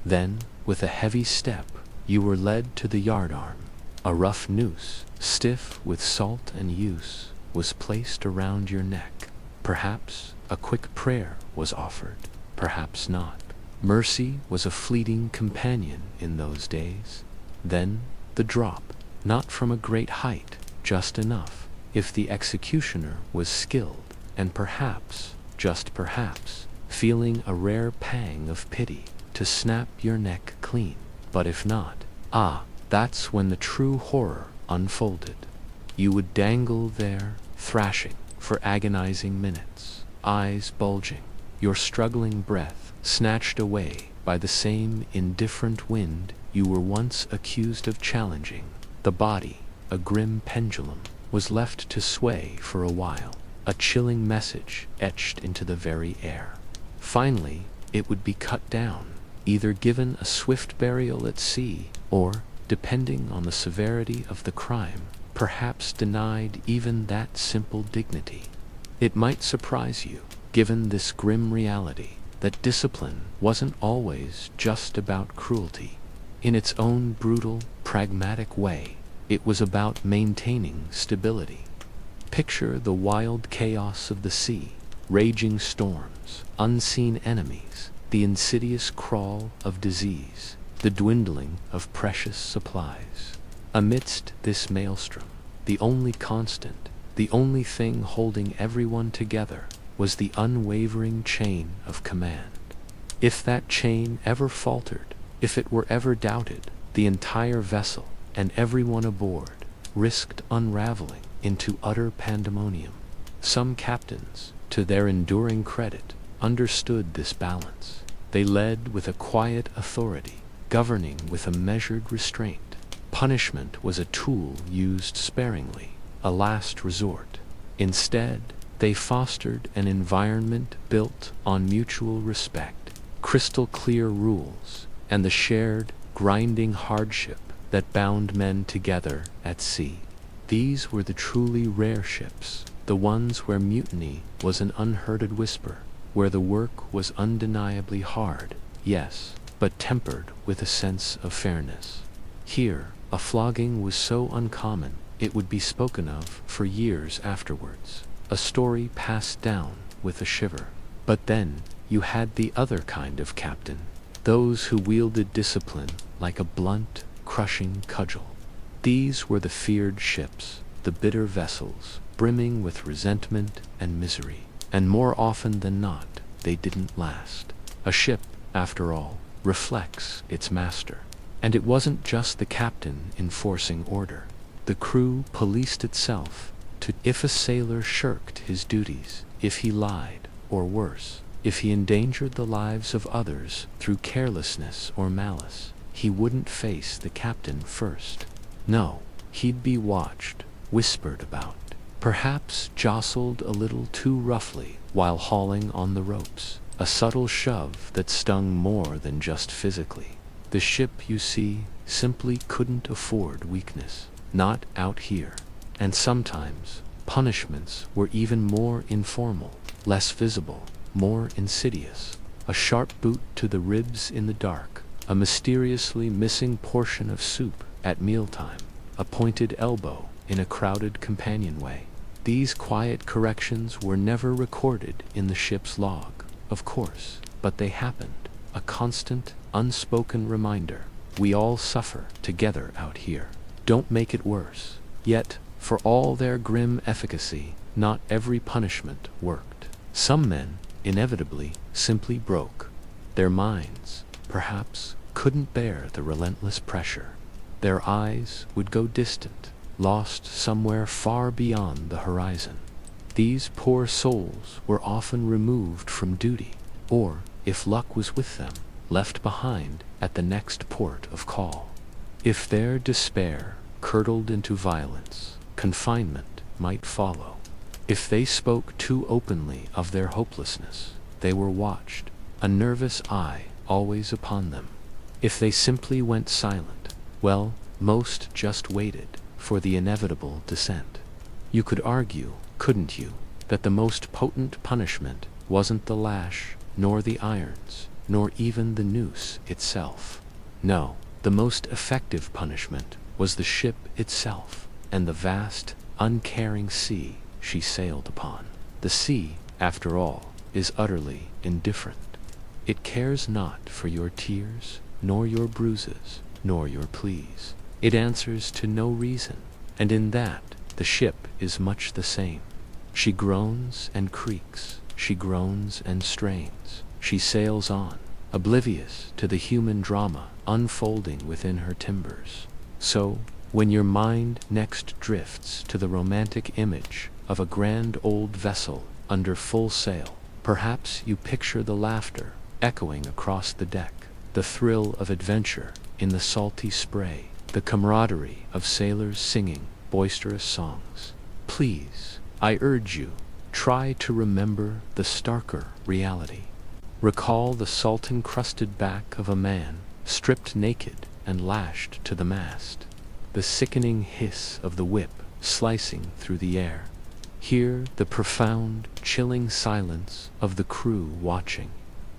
Then, with a heavy step, you were led to the yardarm. A rough noose, stiff with salt and use, was placed around your neck. Perhaps a quick prayer was offered, perhaps not. Mercy was a fleeting companion in those days. Then the drop, not from a great height, just enough, if the executioner was skilled, and perhaps, just perhaps, feeling a rare pang of pity, to snap your neck clean. But if not, that's when the true horror unfolded. You would dangle there, thrashing, for agonizing minutes, eyes bulging, your struggling breath snatched away by the same indifferent wind you were once accused of challenging. The body, a grim pendulum, was left to sway for a while, a chilling message etched into the very air. Finally, it would be cut down, either given a swift burial at sea, or, depending on the severity of the crime, perhaps denied even that simple dignity. It might surprise you, given this grim reality, that discipline wasn't always just about cruelty. In its own brutal, pragmatic way, it was about maintaining stability. Picture the wild chaos of the sea, raging storms, unseen enemies, the insidious crawl of disease, the dwindling of precious supplies. Amidst this maelstrom, the only constant, the only thing holding everyone together, was the unwavering chain of command. If that chain ever faltered, if it were ever doubted, the entire vessel, and everyone aboard, risked unraveling into utter pandemonium. Some captains, to their enduring credit, understood this balance. They led with a quiet authority, governing with a measured restraint. Punishment was a tool used sparingly, a last resort. Instead, they fostered an environment built on mutual respect, crystal clear rules, and the shared, grinding hardship that bound men together at sea. These were the truly rare ships, the ones where mutiny was an unheard whisper, where the work was undeniably hard, yes, but tempered with a sense of fairness. Here, a flogging was so uncommon, it would be spoken of for years afterwards, a story passed down with a shiver. But then, you had the other kind of captain, those who wielded discipline like a blunt, crushing cudgel. These were the feared ships, the bitter vessels, brimming with resentment and misery, and more often than not, they didn't last. A ship, after all, reflects its master. And it wasn't just the captain enforcing order. The crew policed itself if a sailor shirked his duties, if he lied, or worse, if he endangered the lives of others through carelessness or malice, he wouldn't face the captain first. No, he'd be watched, whispered about, perhaps jostled a little too roughly while hauling on the ropes, a subtle shove that stung more than just physically. The ship, you see, simply couldn't afford weakness, not out here. And sometimes, punishments were even more informal, less visible, more insidious. A sharp boot to the ribs in the dark, a mysteriously missing portion of soup at mealtime, a pointed elbow in a crowded companionway. These quiet corrections were never recorded in the ship's log, of course, but they happened, a constant, unspoken reminder. We all suffer together out here. Don't make it worse. Yet, for all their grim efficacy, not every punishment worked. Some men, inevitably, simply broke. Their minds, perhaps, couldn't bear the relentless pressure. Their eyes would go distant, lost somewhere far beyond the horizon. These poor souls were often removed from duty, or, if luck was with them, left behind at the next port of call. If their despair curdled into violence, confinement might follow. If they spoke too openly of their hopelessness, they were watched, a nervous eye always upon them. If they simply went silent, well, most just waited for the inevitable descent. You could argue, couldn't you, that the most potent punishment wasn't the lash, nor the irons, nor even the noose itself. No, the most effective punishment was the ship itself, and the vast, uncaring sea she sailed upon. The sea, after all, is utterly indifferent. It cares not for your tears, nor your bruises, nor your pleas. It answers to no reason, and in that the ship is much the same. She groans and creaks, she groans and strains, she sails on, oblivious to the human drama unfolding within her timbers. So, when your mind next drifts to the romantic image of a grand old vessel under full sail, perhaps you picture the laughter echoing across the deck, the thrill of adventure in the salty spray, the camaraderie of sailors singing boisterous songs. Please, I urge you, try to remember the starker reality. Recall the salt-encrusted back of a man stripped naked and lashed to the mast, the sickening hiss of the whip slicing through the air. Hear the profound, chilling silence of the crew watching,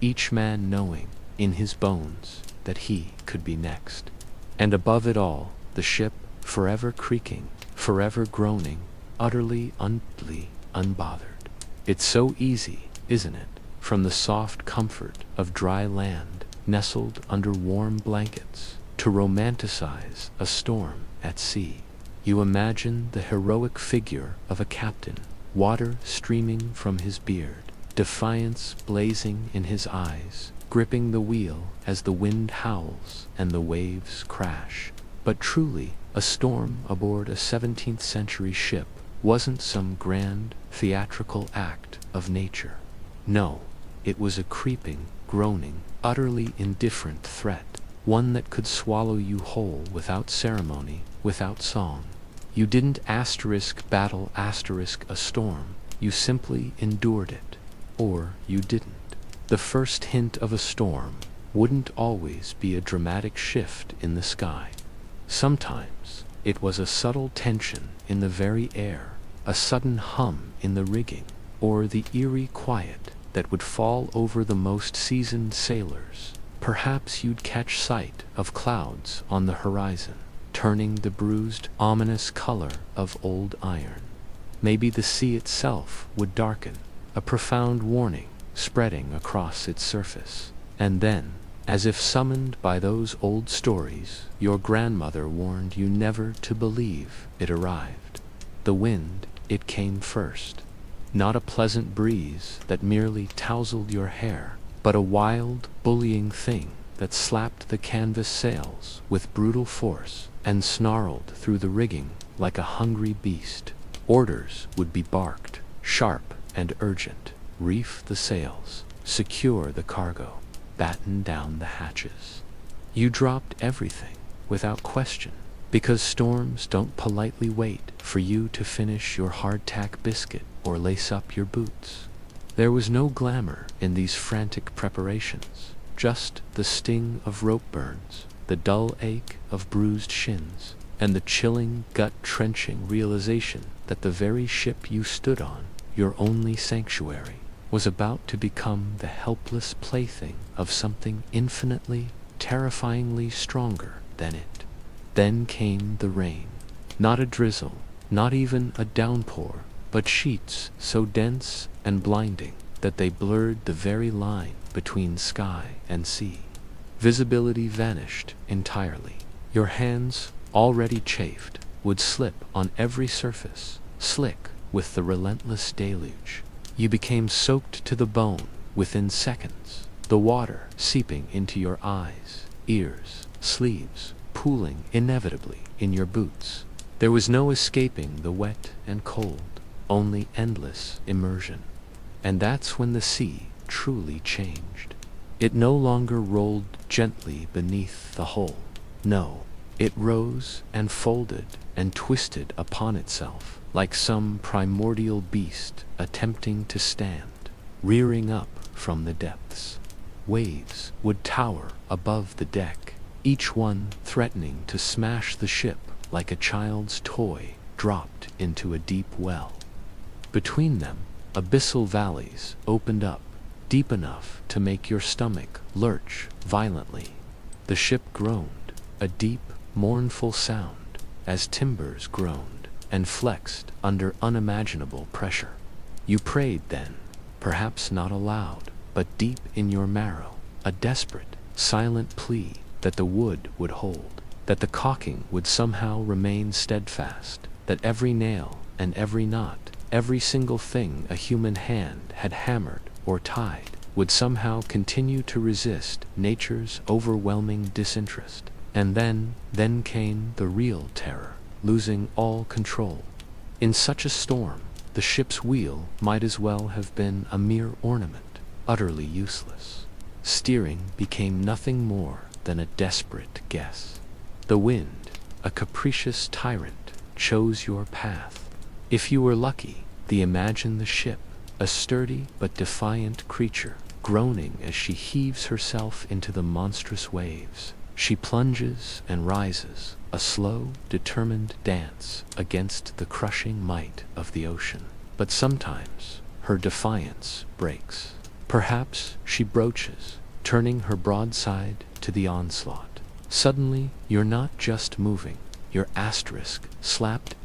each man knowing in his bones that he could be next. And above it all, the ship forever creaking, forever groaning, utterly unbothered. It's so easy, isn't it, from the soft comfort of dry land, nestled under warm blankets, to romanticize a storm at sea. You imagine the heroic figure of a captain, water streaming from his beard, defiance blazing in his eyes, gripping the wheel as the wind howls and the waves crash. But truly, a storm aboard a 17th century ship wasn't some grand, theatrical act of nature. No, it was a creeping, groaning, utterly indifferent threat, one that could swallow you whole without ceremony, without song. You didn't battle a storm, you simply endured it. Or you didn't. The first hint of a storm wouldn't always be a dramatic shift in the sky. Sometimes it was a subtle tension in the very air, a sudden hum in the rigging, or the eerie quiet that would fall over the most seasoned sailors. Perhaps you'd catch sight of clouds on the horizon, turning the bruised, ominous color of old iron. Maybe the sea itself would darken, a profound warning spreading across its surface. And then, as if summoned by those old stories your grandmother warned you never to believe, it arrived. The wind, it came first. Not a pleasant breeze that merely tousled your hair, but a wild, bullying thing that slapped the canvas sails with brutal force and snarled through the rigging like a hungry beast. Orders would be barked, sharp and urgent. Reef the sails, secure the cargo, batten down the hatches. You dropped everything without question, because storms don't politely wait for you to finish your hardtack biscuit or lace up your boots. There was no glamour in these frantic preparations, just the sting of rope burns, the dull ache of bruised shins, and the chilling, gut-trenching realization that the very ship you stood on, your only sanctuary, was about to become the helpless plaything of something infinitely, terrifyingly stronger than it. Then came the rain. Not a drizzle, not even a downpour, but sheets so dense and blinding that they blurred the very line between sky and sea. Visibility vanished entirely. Your hands, already chafed, would slip on every surface, slick with the relentless deluge. You became soaked to the bone within seconds, the water seeping into your eyes, ears, sleeves, pooling inevitably in your boots. There was no escaping the wet and cold, only endless immersion. And that's when the sea truly changed. It no longer rolled gently beneath the hull. No, it rose and folded and twisted upon itself, like some primordial beast attempting to stand, rearing up from the depths. Waves would tower above the deck, each one threatening to smash the ship like a child's toy dropped into a deep well. Between them, abyssal valleys opened up, deep enough to make your stomach lurch violently. The ship groaned, a deep, mournful sound, as timbers groaned and flexed under unimaginable pressure. You prayed then, perhaps not aloud, but deep in your marrow, a desperate, silent plea that the wood would hold, that the caulking would somehow remain steadfast, that every nail and every knot, every single thing a human hand had hammered or tied, would somehow continue to resist nature's overwhelming disinterest. And then came the real terror, losing all control. In such a storm, the ship's wheel might as well have been a mere ornament, utterly useless. Steering became nothing more than a desperate guess. The wind, a capricious tyrant, chose your path. If you were lucky, imagine the ship, a sturdy but defiant creature, groaning as she heaves herself into the monstrous waves. She plunges and rises, a slow, determined dance against the crushing might of the ocean. But sometimes her defiance breaks. Perhaps she broaches, turning her broadside to the onslaught. Suddenly, you're not just moving, you're slapped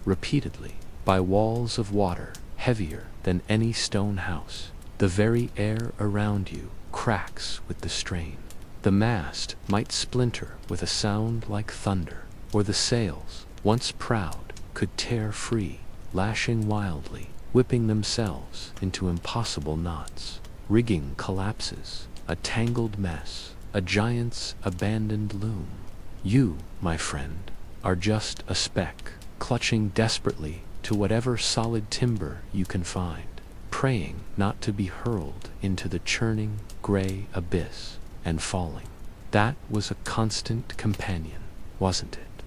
repeatedly, by walls of water heavier than any stone house. The very air around you cracks with the strain. The mast might splinter with a sound like thunder, or the sails, once proud, could tear free, lashing wildly, whipping themselves into impossible knots. Rigging collapses, a tangled mess, a giant's abandoned loom. You, my friend, are just a speck, clutching desperately to whatever solid timber you can find, praying not to be hurled into the churning, gray abyss and falling. That was a constant companion, wasn't it?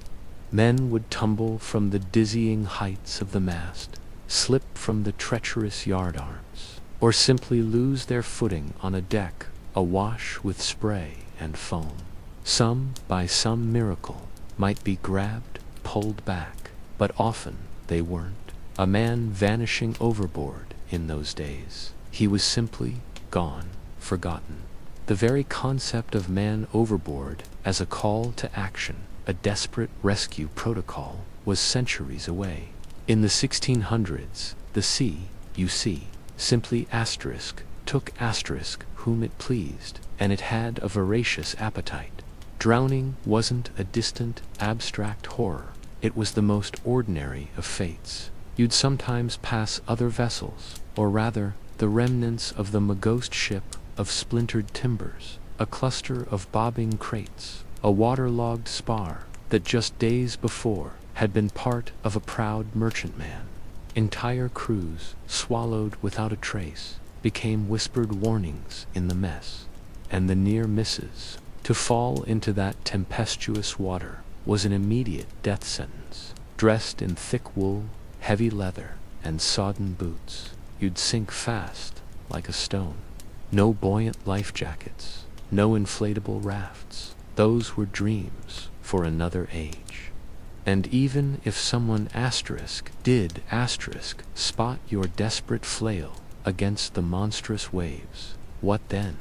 Men would tumble from the dizzying heights of the mast, slip from the treacherous yardarms, or simply lose their footing on a deck awash with spray and foam. Some, by some miracle, might be grabbed, pulled back, but often they weren't. A man vanishing overboard in those days, he was simply gone, forgotten. The very concept of man overboard as a call to action, a desperate rescue protocol, was centuries away. In the 1600s, the sea, you see, simply took whom it pleased, and it had a voracious appetite. Drowning wasn't a distant, abstract horror. It was the most ordinary of fates. You'd sometimes pass other vessels, or rather, the remnants of the ghost ship of splintered timbers, a cluster of bobbing crates, a waterlogged spar that just days before had been part of a proud merchantman. Entire crews, swallowed without a trace, became whispered warnings in the mess, and the near misses. To fall into that tempestuous water was an immediate death sentence. Dressed in thick wool, heavy leather, and sodden boots, you'd sink fast like a stone. No buoyant life jackets, no inflatable rafts. Those were dreams for another age. And even if someone did spot your desperate flail against the monstrous waves, what then?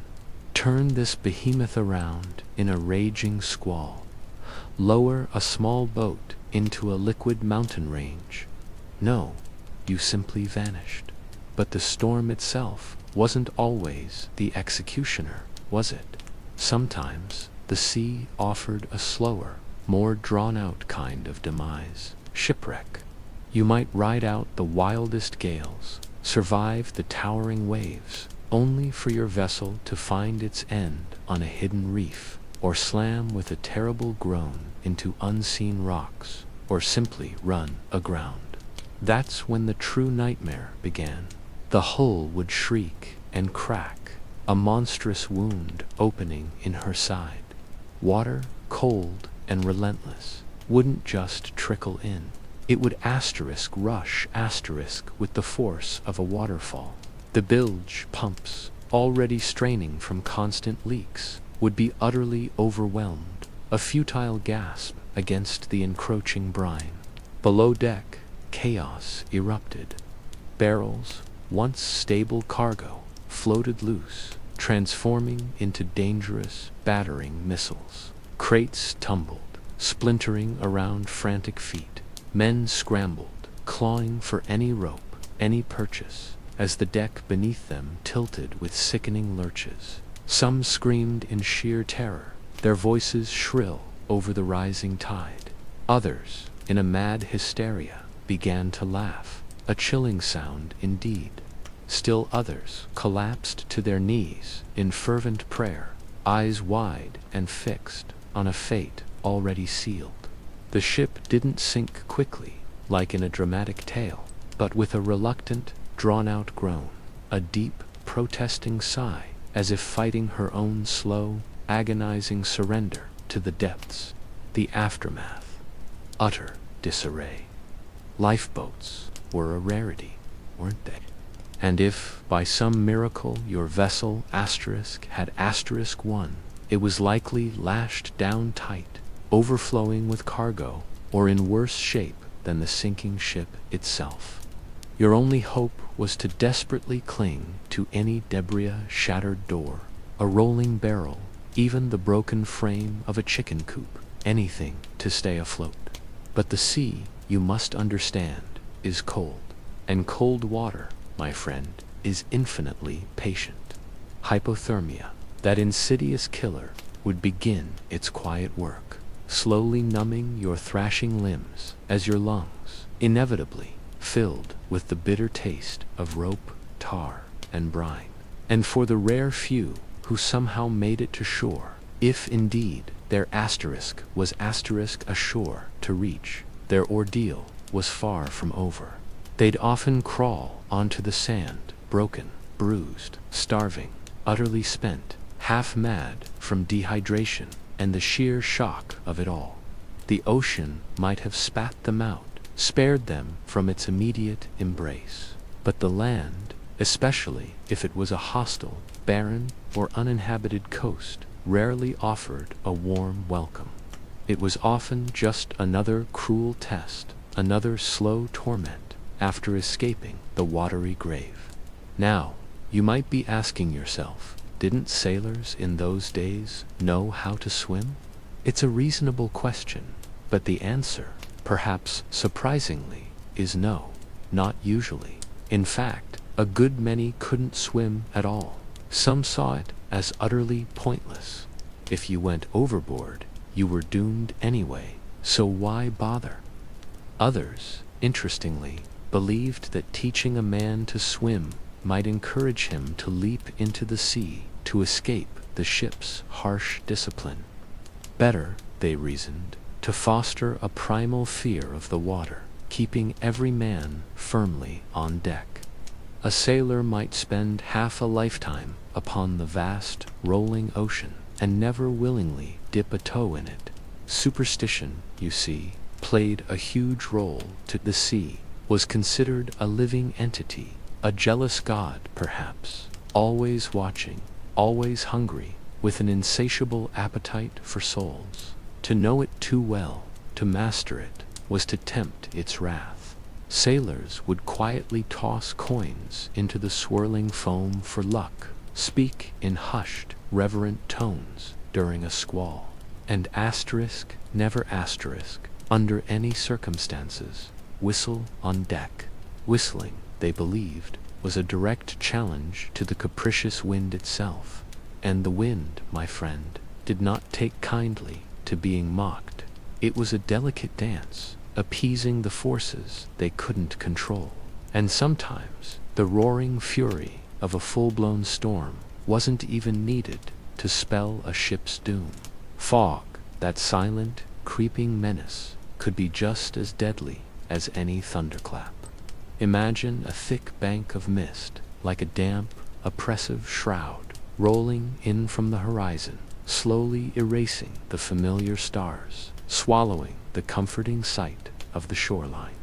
Turn this behemoth around in a raging squall. Lower a small boat into a liquid mountain range. No, you simply vanished. But the storm itself wasn't always the executioner, was it? Sometimes the sea offered a slower, more drawn-out kind of demise, shipwreck. You might ride out the wildest gales, survive the towering waves, only for your vessel to find its end on a hidden reef, or slam with a terrible groan into unseen rocks, or simply run aground. That's when the true nightmare began. The hull would shriek and crack, a monstrous wound opening in her side. Water, cold and relentless, wouldn't just trickle in. It would rush with the force of a waterfall. The bilge pumps, already straining from constant leaks, would be utterly overwhelmed, a futile gasp against the encroaching brine. Below deck, chaos erupted. Barrels, once stable cargo, floated loose, transforming into dangerous, battering missiles. Crates tumbled, splintering around frantic feet. Men scrambled, clawing for any rope, any purchase, as the deck beneath them tilted with sickening lurches. Some screamed in sheer terror, their voices shrill over the rising tide. Others, in a mad hysteria, began to laugh, a chilling sound indeed. Still others collapsed to their knees in fervent prayer, eyes wide and fixed on a fate already sealed. The ship didn't sink quickly, like in a dramatic tale, but with a reluctant, drawn-out groan, a deep, protesting sigh, as if fighting her own slow, agonizing surrender to the depths. The aftermath. Utter disarray. Lifeboats were a rarity, weren't they? And if, by some miracle, your vessel had *1, it was likely lashed down tight, overflowing with cargo, or in worse shape than the sinking ship itself. Your only hope was to desperately cling to any debris-shattered door, a rolling barrel, even the broken frame of a chicken coop, anything to stay afloat. But the sea, you must understand, is cold, and cold water, my friend, is infinitely patient. Hypothermia, that insidious killer, would begin its quiet work, slowly numbing your thrashing limbs as your lungs, inevitably, filled with the bitter taste of rope, tar, and brine. And for the rare few who somehow made it to shore, if indeed their asterisk was ashore to reach, their ordeal was far from over. They'd often crawl onto the sand, broken, bruised, starving, utterly spent, half mad from dehydration and the sheer shock of it all. The ocean might have spat them out, spared them from its immediate embrace. But the land, especially if it was a hostile, barren, or uninhabited coast, rarely offered a warm welcome. It was often just another cruel test, another slow torment, after escaping the watery grave. Now, you might be asking yourself, didn't sailors in those days know how to swim? It's a reasonable question, but the answer, perhaps surprisingly, is no, not usually. In fact, a good many couldn't swim at all. Some saw it as utterly pointless. If you went overboard, you were doomed anyway, so why bother? Others, interestingly, believed that teaching a man to swim might encourage him to leap into the sea to escape the ship's harsh discipline. Better, they reasoned, to foster a primal fear of the water, keeping every man firmly on deck. A sailor might spend half a lifetime upon the vast, rolling ocean and never willingly dip a toe in it. Superstition, you see, played a huge role. The sea was considered a living entity, a jealous god, perhaps, always watching, always hungry, with an insatiable appetite for souls. To know it too well, to master it, was to tempt its wrath. Sailors would quietly toss coins into the swirling foam for luck, speak in hushed, reverent tones during a squall, and never under any circumstances, whistle on deck. Whistling, they believed, was a direct challenge to the capricious wind itself, and the wind, my friend, did not take kindly to being mocked. It was a delicate dance, appeasing the forces they couldn't control, and sometimes the roaring fury of a full-blown storm wasn't even needed to spell a ship's doom. Fog, that silent, creeping menace, could be just as deadly as any thunderclap. Imagine a thick bank of mist, like a damp, oppressive shroud, rolling in from the horizon, slowly erasing the familiar stars, swallowing the comforting sight of the shoreline.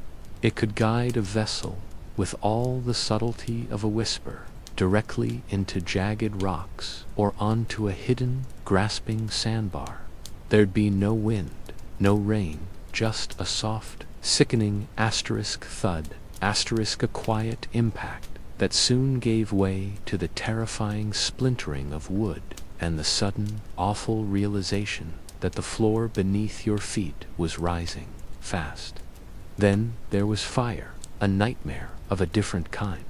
It could guide a vessel with all the subtlety of a whisper directly into jagged rocks or onto a hidden, grasping sandbar. There'd be no wind, no rain, just a soft, sickening thud, a quiet impact that soon gave way to the terrifying splintering of wood and the sudden, awful realization that the floor beneath your feet was rising fast. Then there was fire, a nightmare of a different kind.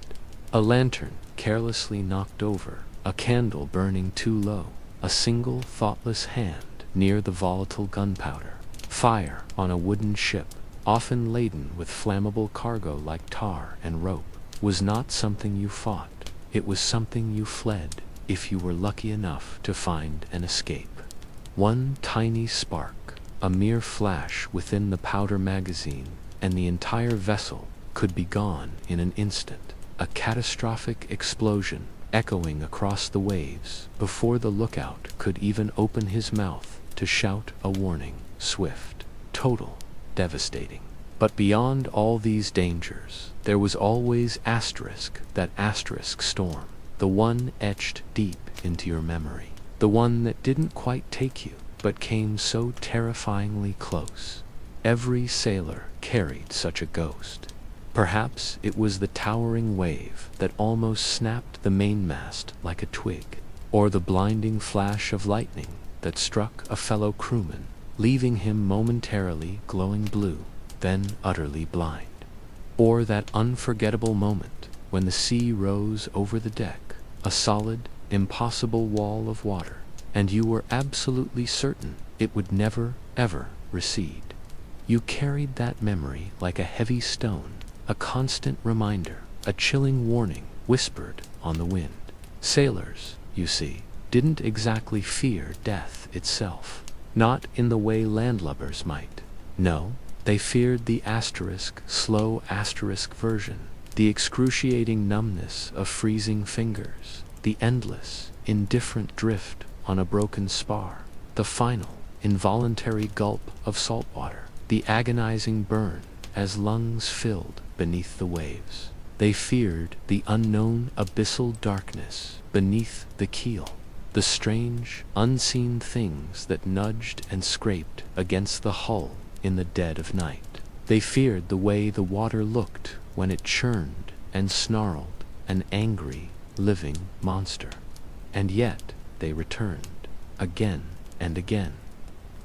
A lantern carelessly knocked over, a candle burning too low, a single thoughtless hand near the volatile gunpowder. Fire on a wooden ship, often laden with flammable cargo like tar and rope, was not something you fought. It was something you fled, if you were lucky enough to find an escape. One tiny spark, a mere flash within the powder magazine, and the entire vessel could be gone in an instant. A catastrophic explosion echoing across the waves before the lookout could even open his mouth to shout a warning. Swift, total, devastating. But beyond all these dangers, there was always that asterisk storm, the one etched deep into your memory, the one that didn't quite take you, but came so terrifyingly close. Every sailor carried such a ghost. Perhaps it was the towering wave that almost snapped the mainmast like a twig, or the blinding flash of lightning that struck a fellow crewman, leaving him momentarily glowing blue, then utterly blind. Or that unforgettable moment when the sea rose over the deck, a solid, impossible wall of water, and you were absolutely certain it would never, ever recede. You carried that memory like a heavy stone, a constant reminder, a chilling warning whispered on the wind. Sailors, you see, didn't exactly fear death itself, not in the way landlubbers might. No, they feared the slow asterisk version, the excruciating numbness of freezing fingers, the endless, indifferent drift on a broken spar, the final, involuntary gulp of salt water, the agonizing burn as lungs filled beneath the waves. They feared the unknown abyssal darkness beneath the keel, the strange, unseen things that nudged and scraped against the hull in the dead of night. They feared the way the water looked when it churned and snarled, an angry, living monster. And yet they returned, again and again,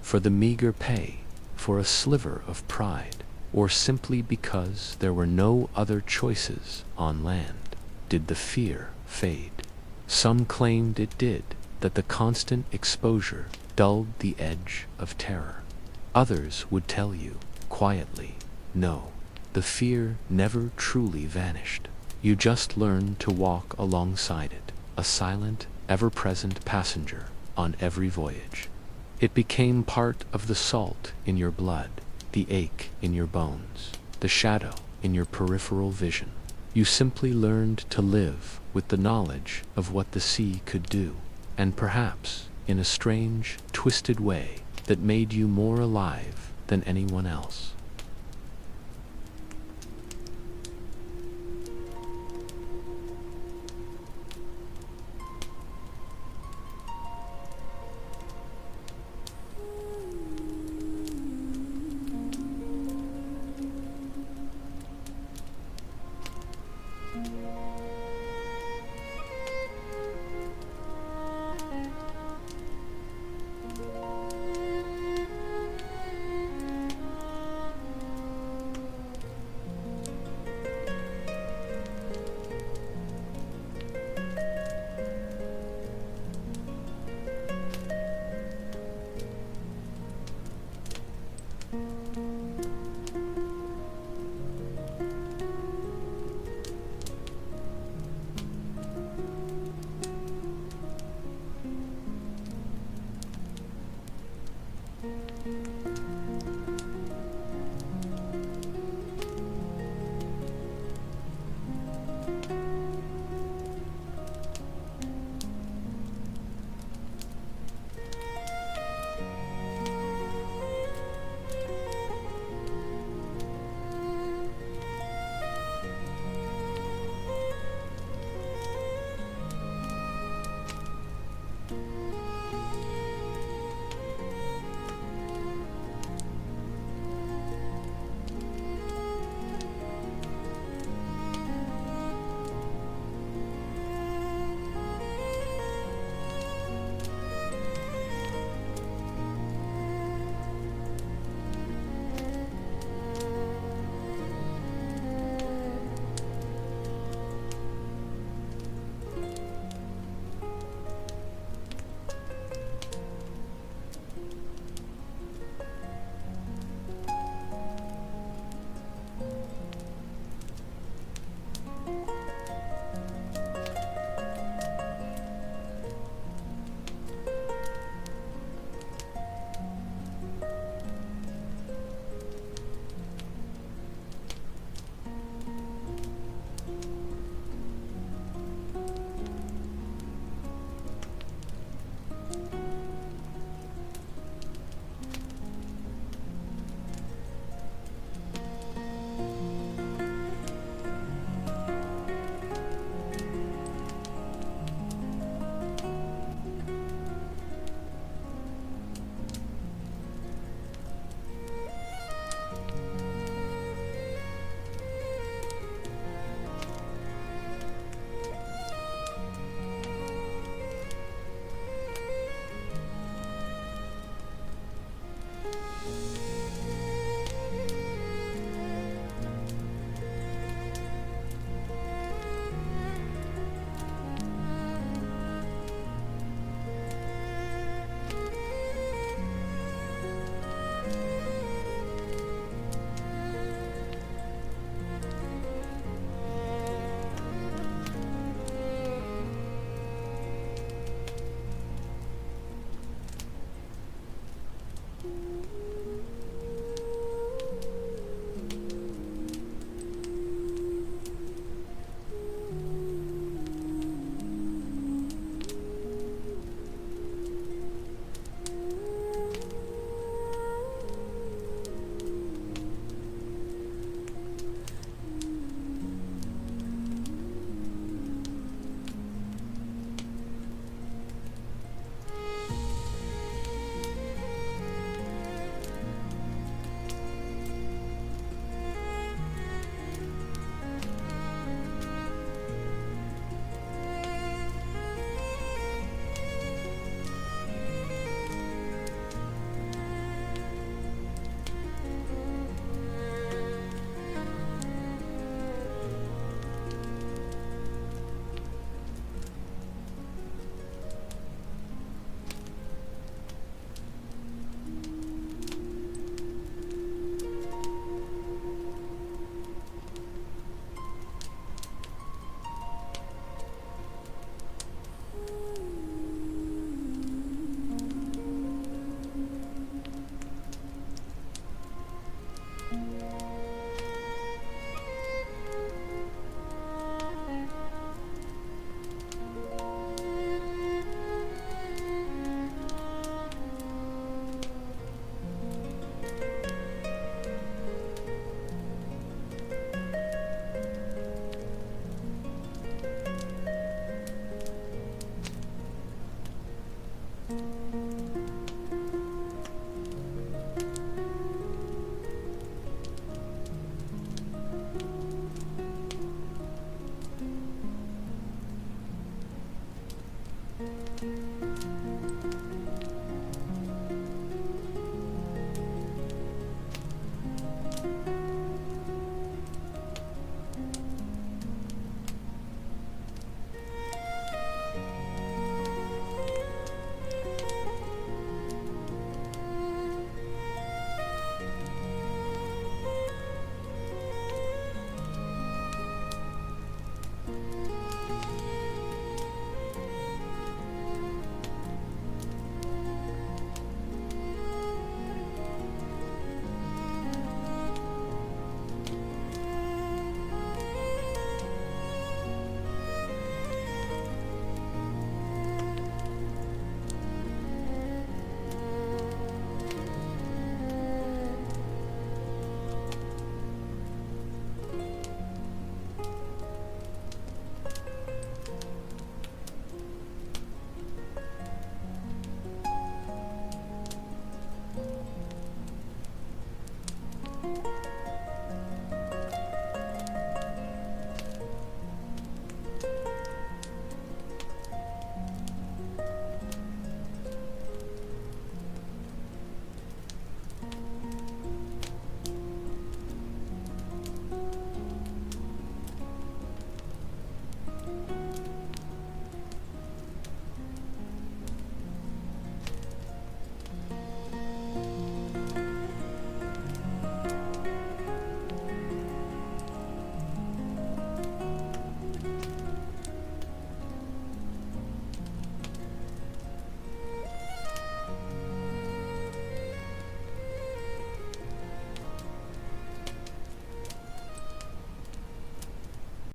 for the meager pay, for a sliver of pride, or simply because there were no other choices on land. Did the fear fade? Some claimed it did, that the constant exposure dulled the edge of terror. Others would tell you, quietly, no, the fear never truly vanished. You just learned to walk alongside it, a silent, ever-present passenger on every voyage. It became part of the salt in your blood, the ache in your bones, the shadow in your peripheral vision. You simply learned to live with the knowledge of what the sea could do, and perhaps, in a strange, twisted way that made you more alive than anyone else.